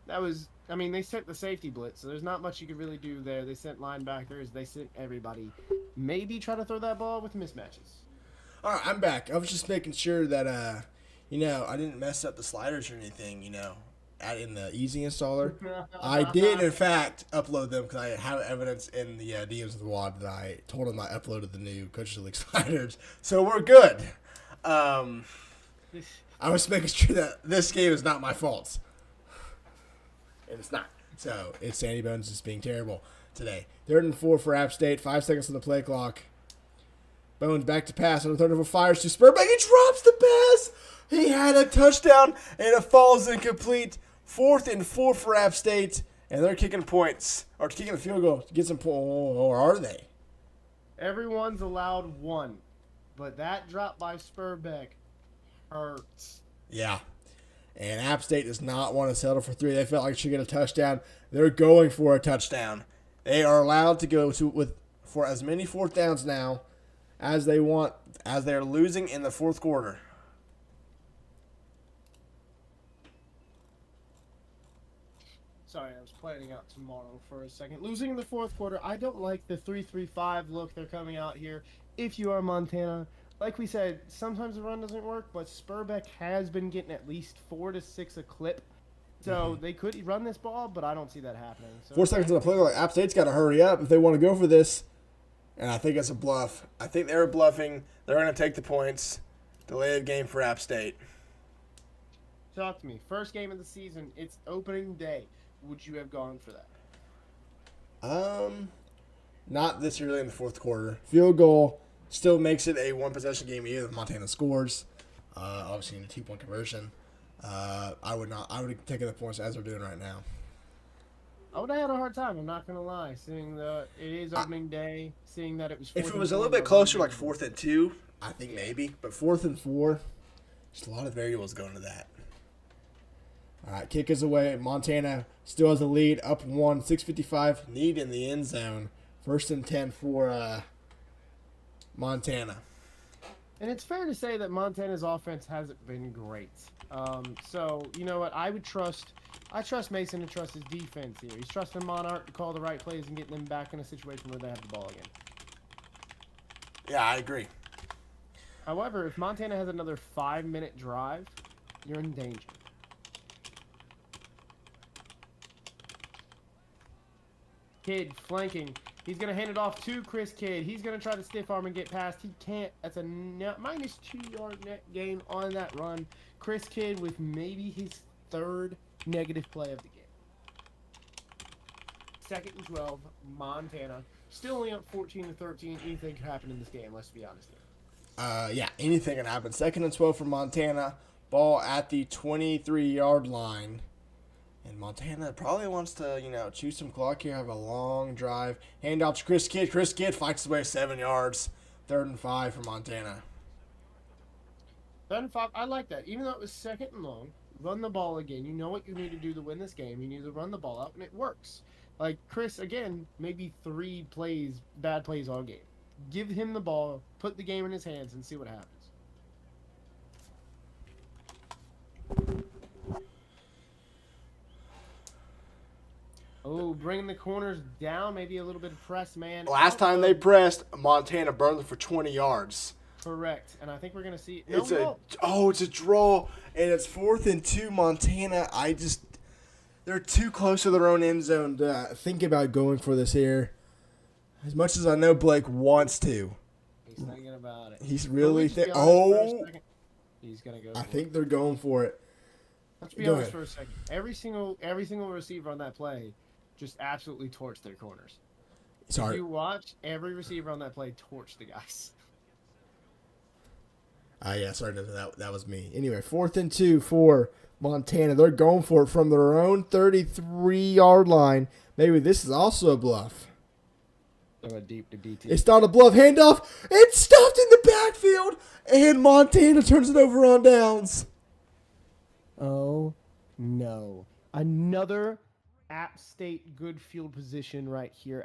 They sent the safety blitz, so there's not much you could really do there. They sent linebackers. They sent everybody. Maybe try to throw that ball with mismatches. All right, I'm back. I was just making sure that, I didn't mess up the sliders or anything, in the Easy Installer. I did, in fact, upload them because I have evidence in the DMs of the WAD that I told him I uploaded the new Coaches League sliders. So we're good. I was making sure that this game is not my fault. And it's not. So it's Sandy Bones just being terrible today. 3rd and 4 for App State. 5 seconds on the play clock. Bones back to pass on the 3rd and 4, fires to Spurbeck. He drops the pass. He had a touchdown, and it falls incomplete. 4th and 4 for App State, and they're kicking points, or kicking the field goal to get some points, or are they? Everyone's allowed 1, but that drop by Spurbeck hurts. Yeah, and App State does not want to settle for 3. They felt like they should get a touchdown. They're going for a touchdown. They are allowed to go for as many 4th downs now as they want, as they're losing in the 4th quarter. Sorry, I was planning out tomorrow for a second. Losing in the 4th quarter, I don't like the 3-3-5 look they're coming out here. If you are Montana, like we said, sometimes the run doesn't work, but Spurbeck has been getting at least 4 to 6 a clip. So they could run this ball, but I don't see that happening. So 4 seconds on the play, like App State's got to hurry up if they want to go for this. And I think it's a bluff. I think they're bluffing. They're going to take the points. Delay of game for App State. Talk to me. First game of the season. It's opening day. Would you have gone for that? Not this early in the 4th quarter. Field goal still makes it a 1-possession game either if Montana scores. Obviously in a 2-point conversion. I would have taken the points as we're doing right now. I would have had a hard time, I'm not going to lie, seeing that it is opening day, seeing that it was 4th If it was a little bit closer, like 4th and 2, I think maybe. But 4th and 4, just a lot of variables going into that. All right, kick is away. Montana still has the lead, up 1, 6:55, need in the end zone First and 10 for Montana. And it's fair to say that Montana's offense hasn't been great. So, you know what? I trust Mason to trust his defense here. He's trusting Monarch to call the right plays and get them back in a situation where they have the ball again. Yeah, I agree. However, if Montana has another 5-minute drive, you're in danger. Kidd flanking. He's going to hand it off to Chris Kidd. He's going to try to stiff arm and get past. He can't. That's a minus 2-yard net gain on that run. Chris Kidd with maybe his third negative play of the game. 2nd and 12, Montana. Still only up 14-13. Anything could happen in this game, let's be honest here. Yeah, anything can happen. 2nd and 12 for Montana. Ball at the 23-yard line. And Montana probably wants to, chew some clock here, have a long drive. Hand off to Chris Kidd. Chris Kidd fights his way 7 yards. 3rd and 5 for Montana. 3rd and 5, I like that. Even though it was 2nd and long, run the ball again. You know what you need to do to win this game. You need to run the ball out, and it works. Like, Chris, again, maybe 3 bad plays all game. Give him the ball, put the game in his hands, and see what happens. Oh, bringing the corners down, maybe a little bit of press, man. Last time they pressed, Montana burned them for 20 yards. Correct, and I think we're going to see... It's a draw, and it's 4th and 2 Montana. They're too close to their own end zone to think about going for this here. As much as I know Blake wants to. He's thinking about it. He's really He's going to go. I think they're going for it. Let's be honest for a second. Every single receiver on that play just absolutely torched their corners. Sorry. If you watch, every receiver on that play torched the guys. Yeah, sorry, that was me. Anyway, 4th and 2 for Montana. They're going for it from their own 33-yard line. Maybe this is also a bluff. Deep to DT. It's not a bluff. Handoff. It's stuffed in the backfield, and Montana turns it over on downs. Oh, no. Another App State good field position right here.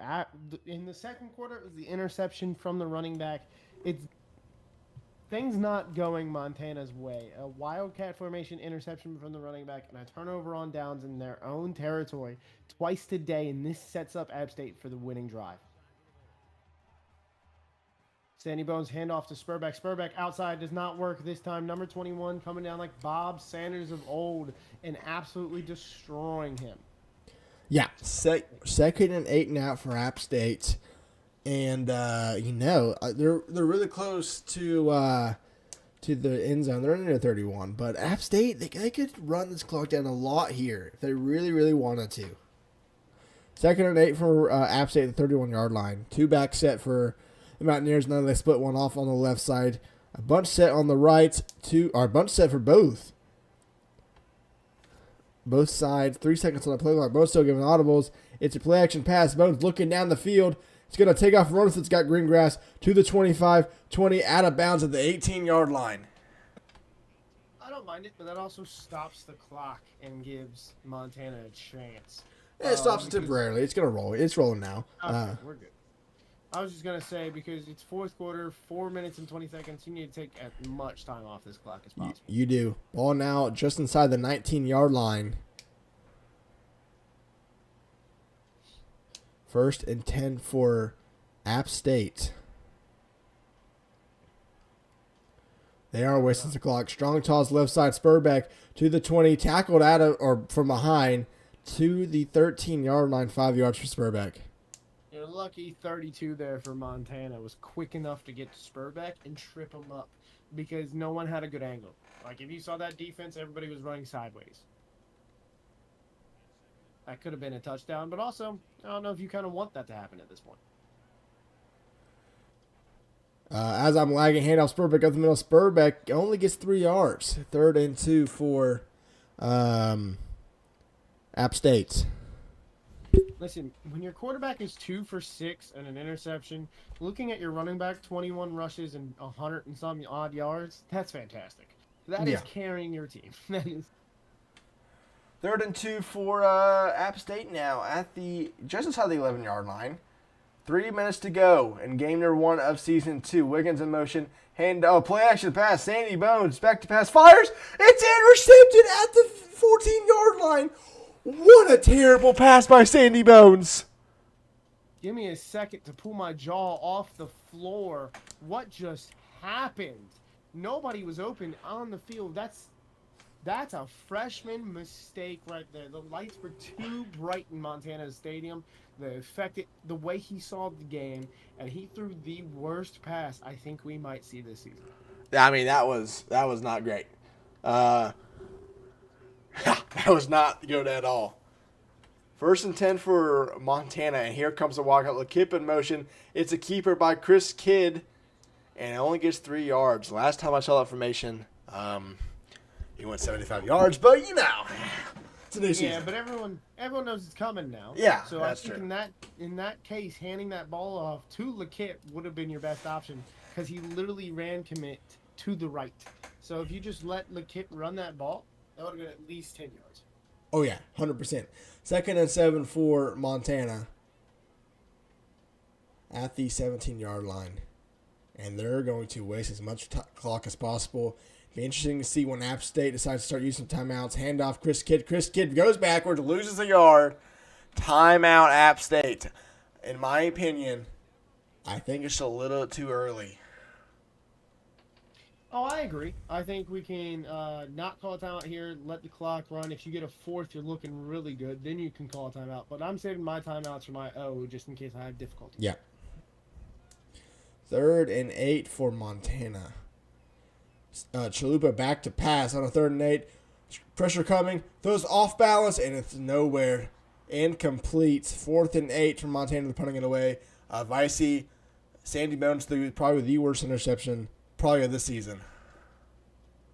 In the 2nd quarter, it was the interception from the running back. It's things not going Montana's way. A wildcat formation interception from the running back and a turnover on downs in their own territory twice today, and this sets up App State for the winning drive. Sandy Bones handoff to Spurbeck. Spurbeck outside does not work this time. Number 21 coming down like Bob Sanders of old and absolutely destroying him. Yeah, 2nd and 8 now for App State. And, they're really close to the end zone. They're in their 31. But App State, they could run this clock down a lot here if they really, really wanted to. 2nd and 8 for App State at the 31-yard line. 2-back set for the Mountaineers. Now they split one off on the left side. A bunch set on the right. A bunch set for both. Both sides. 3 seconds on the play clock. Both still giving audibles. It's a play action pass. Bones looking down the field. It's going to take off and run if it's got green grass to the 25, 20, out of bounds at the 18-yard line. I don't mind it, but that also stops the clock and gives Montana a chance. Yeah, it stops it temporarily. It's going to roll. It's rolling now. Okay, we're good. I was just going to say, because it's 4th quarter, 4 minutes and 20 seconds, you need to take as much time off this clock as possible. You do. Ball now just inside the 19-yard line. 1st and 10 for App State. They are wasting the clock. Strong toss left side. Spurbeck to the 20. Tackled out of or from behind to the 13-yard line. 5 yards for Spurbeck. You're lucky 32 there for Montana was quick enough to get to Spurbeck and trip him up because no one had a good angle. Like, if you saw that defense, everybody was running sideways. That could have been a touchdown, but also, I don't know if you kind of want that to happen at this point. As I'm lagging, handoff Spurbeck up the middle. Spurbeck only gets 3 yards. 3rd and 2 for App State. Listen, when your quarterback is 2 for 6 and an interception, looking at your running back, 21 rushes and 100 and some odd yards, that's fantastic. That is carrying your team. That is. 3rd and 2 for App State now at the just inside the 11-yard line. 3 minutes to go in game number 1 of season 2. Wiggins in motion. Play action pass. Sandy Bones back to pass. Fires. It's intercepted at the 14-yard line. What a terrible pass by Sandy Bones. Give me a second to pull my jaw off the floor. What just happened? Nobody was open on the field. That's a freshman mistake right there. The lights were too bright in Montana Stadium. The way he saw the game, and he threw the worst pass I think we might see this season. I mean, that was not great. That was not good at all. 1st and 10 for Montana, and here comes the walkout. LeKip in motion. It's a keeper by Chris Kidd, and it only gets 3 yards. Last time I saw that formation, he went 75 yards, but it's a new season. Yeah, but everyone knows it's coming now. Yeah, so that's I think true. in that case, handing that ball off to LeKip would have been your best option because he literally ran commit to the right. So if you just let LeKip run that ball, that would have been at least 10 yards. Oh, yeah, 100%. 2nd and 7 for Montana at the 17-yard line. And they're going to waste as much clock as possible. Be interesting to see when App State decides to start using timeouts. Handoff, Chris Kidd. Chris Kidd goes backwards, loses a yard. Timeout, App State. In my opinion, I think it's a little too early. Oh, I agree. I think we can not call a timeout here, let the clock run. If you get a 4th, you're looking really good. Then you can call a timeout. But I'm saving my timeouts for my O just in case I have difficulty. Yeah. 3rd and 8 for Montana. Chalupa back to pass on a 3rd and 8. Pressure coming. Throws off balance, and it's nowhere. Incomplete. 4th and 8 from Montana. They're punting it away. Vicey, Sandy Bones threw probably the worst interception probably of this season.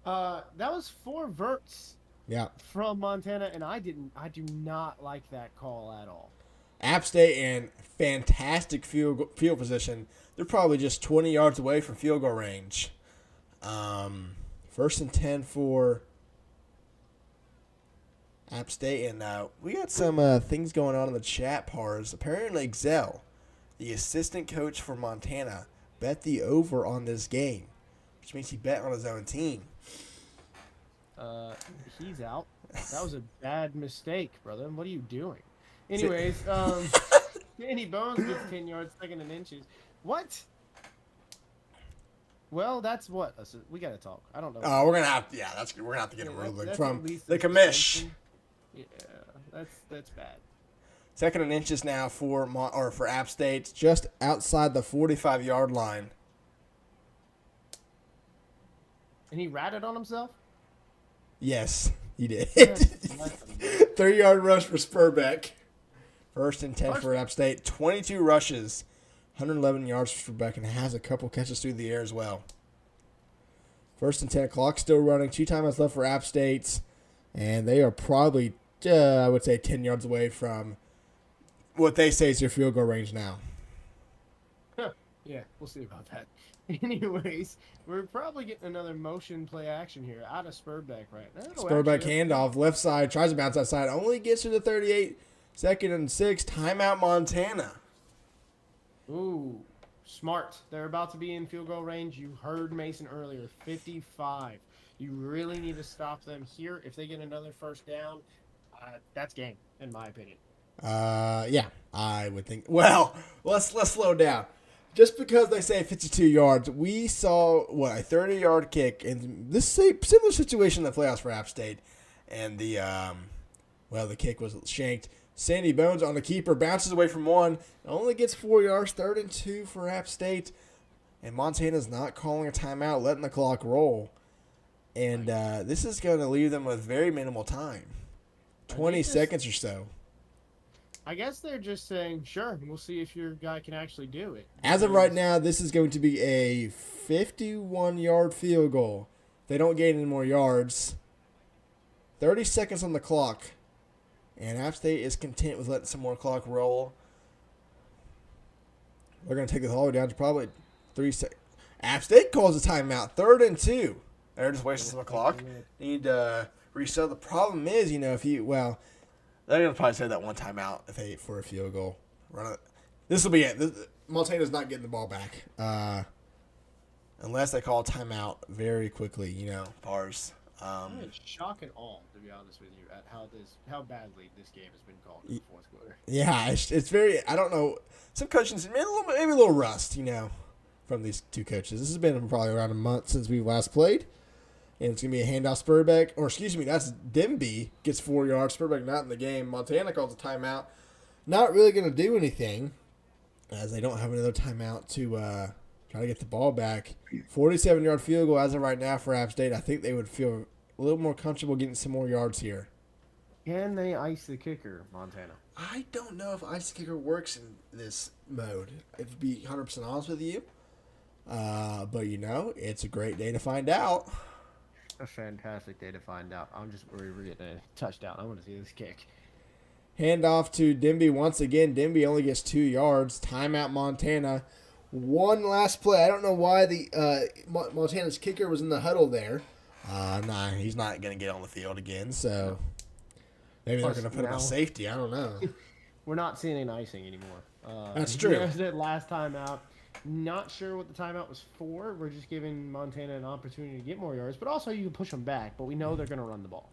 That was 4 verts. Yeah. From Montana, and I do not like that call at all. App State in fantastic field position. They're probably just 20 yards away from field goal range. 1st and 10 for App State, and we got some things going on in the chat bars. Apparently, Xell, the assistant coach for Montana, bet the over on this game, which means he bet on his own team. He's out. That was a bad mistake, brother. What are you doing? Anyways, Danny Bones gets 10 yards, 2nd and inches. What? Well, that's what we gotta talk. I don't know. Oh, we're gonna have to get a ruling from the commish. Yeah, that's bad. 2nd and inches now for App State, just outside the 45-yard line. And he ratted on himself? Yes, he did. That's 3-yard rush for Spurbeck. 1st and 10 for App State. 22 rushes, 111 yards for Spurbeck, and has a couple catches through the air as well. 1st and 10, clock still running. 2 timeouts left for App State, and they are probably, I would say, 10 yards away from what they say is their field goal range now. Yeah, we'll see about that. Anyways, we're probably getting another motion play action here out of Spurbeck right now. Spurbeck handoff, left side, tries to bounce outside, only gets to the 38. 2nd and 6, timeout Montana. Ooh, smart. They're about to be in field goal range. You heard Mason earlier, 55. You really need to stop them here. If they get another 1st down, that's game, in my opinion. Yeah, I would think. Well, let's slow down. Just because they say 52 yards, we saw, a 30-yard kick, and this is a similar situation in the playoffs for App State, and the kick was shanked. Sandy Bones on the keeper, bounces away from one, only gets 4 yards, 3rd and 2 for App State, and Montana's not calling a timeout, letting the clock roll, and this is going to leave them with very minimal time, 20 seconds or so. I guess they're just saying, sure, we'll see if your guy can actually do it. As of right now, this is going to be a 51-yard field goal. If they don't gain any more yards, 30 seconds on the clock, and App State is content with letting some more clock roll. They're going to take this all the way down to probably 3 seconds. App State calls a timeout, 3rd and 2. They're just wasting some clock. Need to reset. The problem is, they're going to probably say that one timeout if they for a field goal. Run it. This will be it. Montana's not getting the ball back. Unless they call a timeout very quickly, Pars. I'm in shock and awe, to be honest with you, at how badly this game has been called in the fourth quarter. Yeah, it's very. I don't know. Some coaches maybe a little rust, from these two coaches. This has been probably around a month since we last played, and it's gonna be a handoff. Spurbeck, or excuse me, that's Demby gets 4 yards. Spurbeck not in the game. Montana calls a timeout. Not really gonna do anything, as they don't have another timeout to try to get the ball back. 47-yard field goal as of right now for App State. I think they would feel a little more comfortable getting some more yards here. Can they ice the kicker, Montana? I don't know if ice kicker works in this mode. If to be 100% honest with you. But it's a great day to find out. A fantastic day to find out. I'm just worried we're getting a touchdown. I want to see this kick. Handoff to Demby once again. Demby only gets 2 yards. Timeout Montana. One last play. I don't know why the Montana's kicker was in the huddle there. Nah, he's not going to get on the field again, so maybe they're going to put him on safety. I don't know. We're not seeing any icing anymore. That's true. He was it last time out. Not sure what the timeout was for. We're just giving Montana an opportunity to get more yards, but also you can push them back, but we know they're going to run the ball.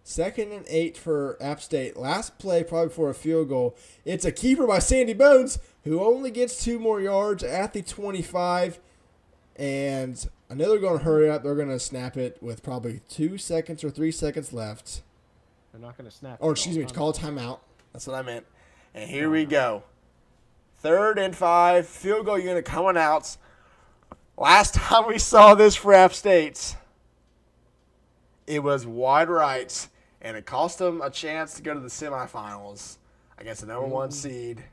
2nd and 8 for App State. Last play, probably for a field goal. It's a keeper by Sandy Bones, who only gets 2 more yards at the 25. And I know they're going to hurry up. They're going to snap it with probably 2 seconds or 3 seconds left. They're not going to snap it. Or, excuse me, call a timeout. That's what I meant. And here we go. 3rd and 5. Field goal unit coming out. Last time we saw this for App State, it was wide right. And it cost them a chance to go to the semifinals against the number 1 seed.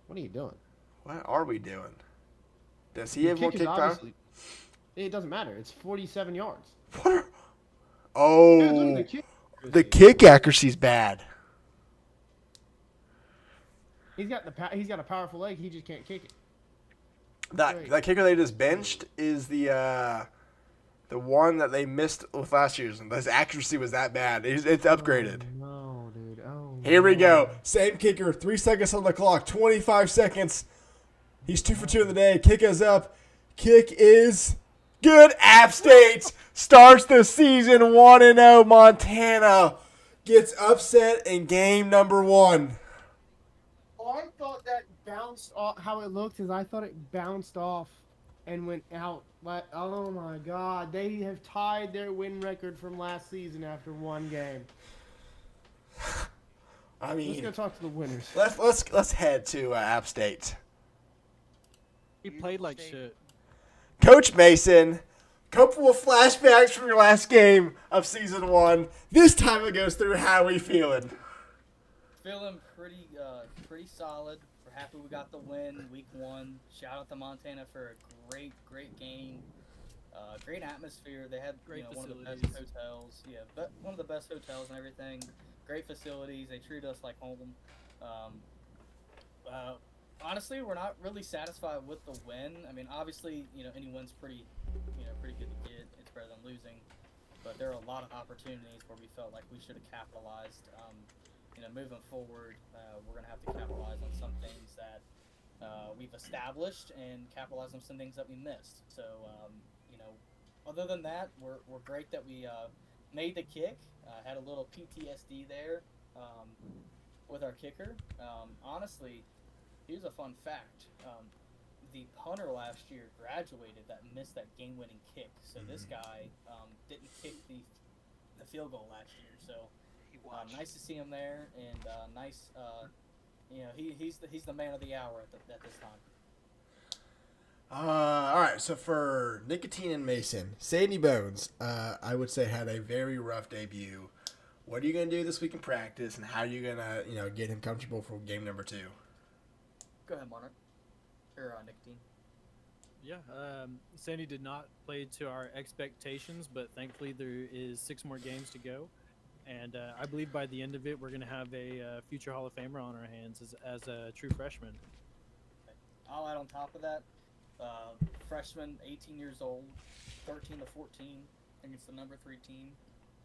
What are you doing? What are we doing? Does he have more kick power? It doesn't matter. It's 47 yards. What the kick accuracy's bad. He's got a powerful leg. He just can't kick it. That kicker they just benched is the one that they missed with last year's. His accuracy was that bad. It's upgraded. Oh, no, dude. Here we go. Same kicker. 3 seconds on the clock. 25 seconds. He's 2 for 2 in the day. Kick is up. Kick is good. App State starts the season 1-0. Montana gets upset in game number 1. I thought that bounced off. How it looked is I thought it bounced off and went out. But oh my God, they have tied their win record from last season after 1 game. I mean, let's go talk to the winners. Let's head to App State. He played like shit. Coach Mason, couple of flashbacks from your last game of season 1. This time it goes through how we feeling. Feeling pretty solid. We're happy we got the win week 1. Shout out to Montana for a great game. Great atmosphere. They had one of the best hotels. Yeah, but one of the best hotels and everything. Great facilities. They treat us like home. Honestly, we're not really satisfied with the win. I mean, obviously, any win's pretty good to get. It's better than losing. But there are a lot of opportunities where we felt like we should have capitalized. Moving forward, we're going to have to capitalize on some things that we've established and capitalize on some things that we missed. So, other than that, we're great that we made the kick. Had a little PTSD there with our kicker. Honestly, here's a fun fact. The punter last year graduated that missed that game-winning kick. So this guy didn't kick the field goal last year. So nice to see him there, and nice. He's the man of the hour at this time. All right, so for Nicotine and Mason, Sandy Bones, I would say had a very rough debut. What are you going to do this week in practice, and how are you going to get him comfortable for game number 2? Go ahead, Monarch. Or Nicotine. Yeah, Sandy did not play to our expectations, but thankfully there is 6 more games to go. And I believe by the end of it, we're going to have a future Hall of Famer on our hands as a true freshman. I'll add on top of that, freshman, 18 years old, 13 to 14, against the number 3 team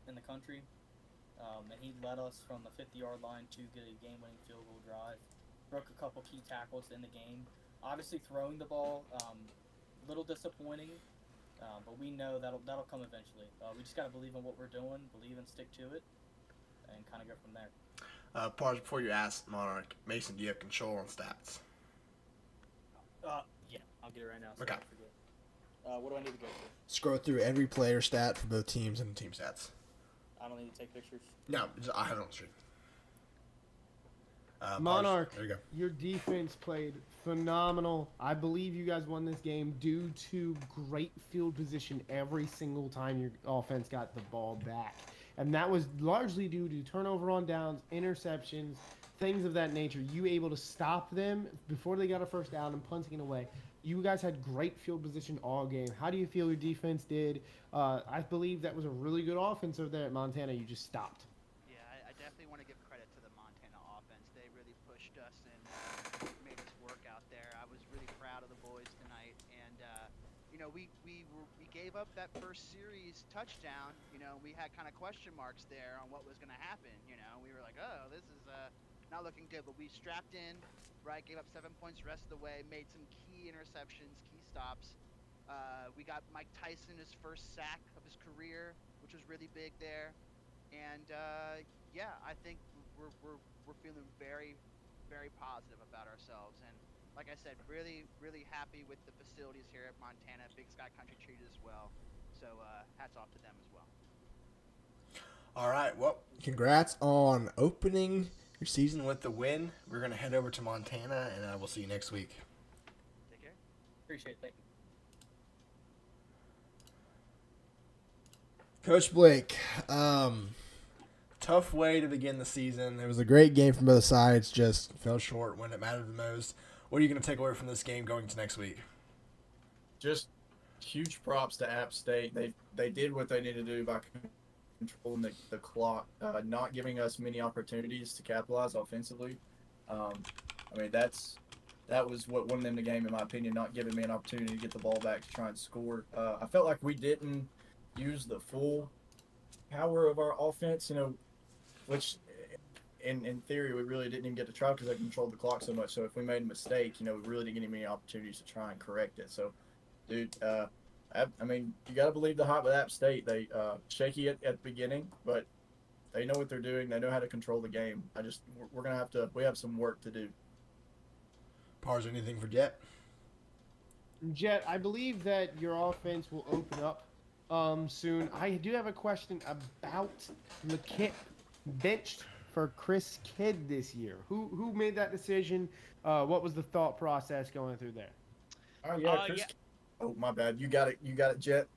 in the country. And he led us from the 50-yard line to get a game-winning field goal drive. broke a couple key tackles in the game. Obviously, throwing the ball, a little disappointing, but we know that'll come eventually. We just got to believe in what we're doing, believe and stick to it, and kind of go from there. Pause before you ask Monarch. Mason, do you have control on stats? Yeah, I'll get it right now. So Okay. I don't forget. What do I need to go through? Scroll through every player stat for both teams and team stats. I don't need to take pictures. No, I have it on the stream. Monarch, There you go. your defense played phenomenal. I believe you guys won this game due to great field position every single time your offense got the ball back. And that was largely due to turnover on downs, interceptions, things of that nature. You able to stop them before they got a first down and punting it away. You guys had great field position all game. How do you feel your defense did? I believe that was a really good offense over there at Montana. You just stopped. Yeah, I definitely want to give credit to the Montana offense. They really pushed us and made us work out there. I was really proud of the boys tonight, and we gave up that first series touchdown. We had kind of question marks there on what was going to happen. We were like, oh, this is not looking good, but we strapped in, right? Gave up 7 points the rest of the way, made some key interceptions, key stops. We got Mike Tyson his first sack of his career, which was really big there. And I think we're feeling very, very positive about ourselves. And like I said, really, really happy with the facilities here at Montana. Big Sky Country treated us well. So hats off to them as well. All right. Well, congrats on opening your season with the win. We're going to head over to Montana, and we'll see you next week. Take care. Appreciate it. Thank you. Coach Blake, tough way to begin the season. It was a great game from both sides, just fell short when it mattered the most. What are you going to take away from this game going to next week? Just huge props to App State. They did what they needed to do by controlling the clock, not giving us many opportunities to capitalize offensively. That was what won them the game, in my opinion, not giving me an opportunity to get the ball back to try and score. I felt like we didn't use the full power of our offense, which in theory we really didn't even get to try because they controlled the clock so much. So if we made a mistake, we really didn't get many opportunities to try and correct it. So, dude, you got to believe the hype with App State. They shaky at the beginning, but they know what they're doing. They know how to control the game. We have some work to do. Pars, anything for Jet? Jet, I believe that your offense will open up soon. I do have a question about McKipp benched for Chris Kidd this year. Who made that decision? What was the thought process going through there? Oh yeah, Chris. yeah. Oh my bad. You got it, Jet.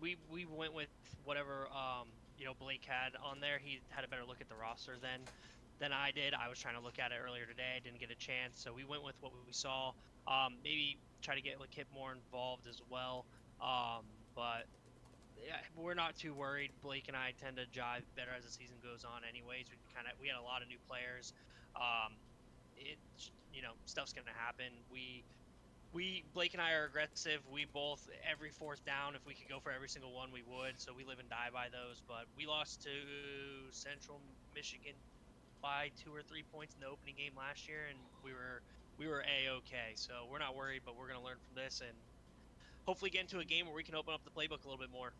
We went with whatever Blake had on there. He had a better look at the roster than I did. I was trying to look at it earlier today. I didn't get a chance, so we went with what we saw. Maybe try to get Kip more involved as well. But yeah, we're not too worried. Blake and I tend to jive better as the season goes on. Anyways, we had a lot of new players. Stuff's gonna happen. Blake and I are aggressive. We both, every fourth down, if we could go for every single one, we would. So we live and die by those. But we lost to Central Michigan by 2 or 3 points in the opening game last year, and we were A-okay. So we're not worried, but we're gonna learn from this and hopefully get into a game where we can open up the playbook a little bit more.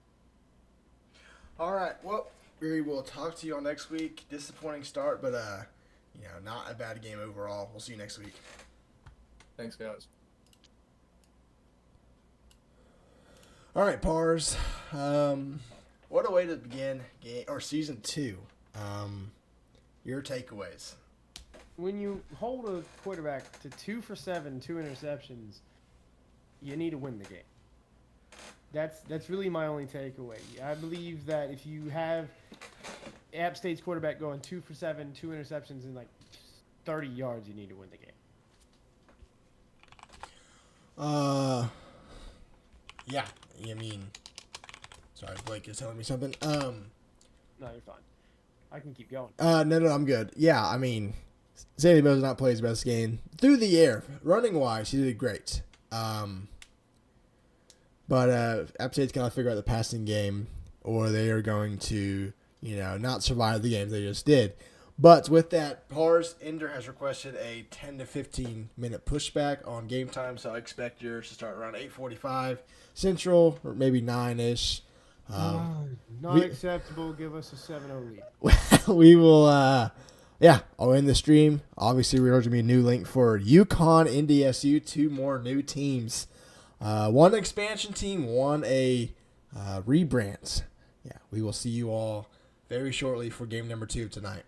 All right. Well, we will talk to you all next week. Disappointing start, but not a bad game overall. We'll see you next week. Thanks, guys. All right, Pars. What a way to begin season 2. Your takeaways. When you hold a quarterback to 2 for 7, 2 interceptions, you need to win the game. That's really my only takeaway. I believe that if you have App State's quarterback going 2 for 7, 2 interceptions in 30 yards, you need to win the game. Yeah. Sorry, Blake is telling me something. No, you're fine. I can keep going. No, I'm good. Yeah, Sandy Bowes did not play his best game through the air. Running wise, he did great. But App State's got to figure out the passing game, or they are going to, not survive the games they just did. But with that, Pars Ender has requested a 10 to 15 minute pushback on game time, so I expect yours to start around 8:45 Central or maybe 9-ish. Not acceptable. Give us a 7-0 lead. We will, I'll end the stream. Obviously, we're going to be a new link for UConn, NDSU, 2 more new teams. One expansion team, one a rebrand. Yeah, we will see you all very shortly for game number 2 tonight.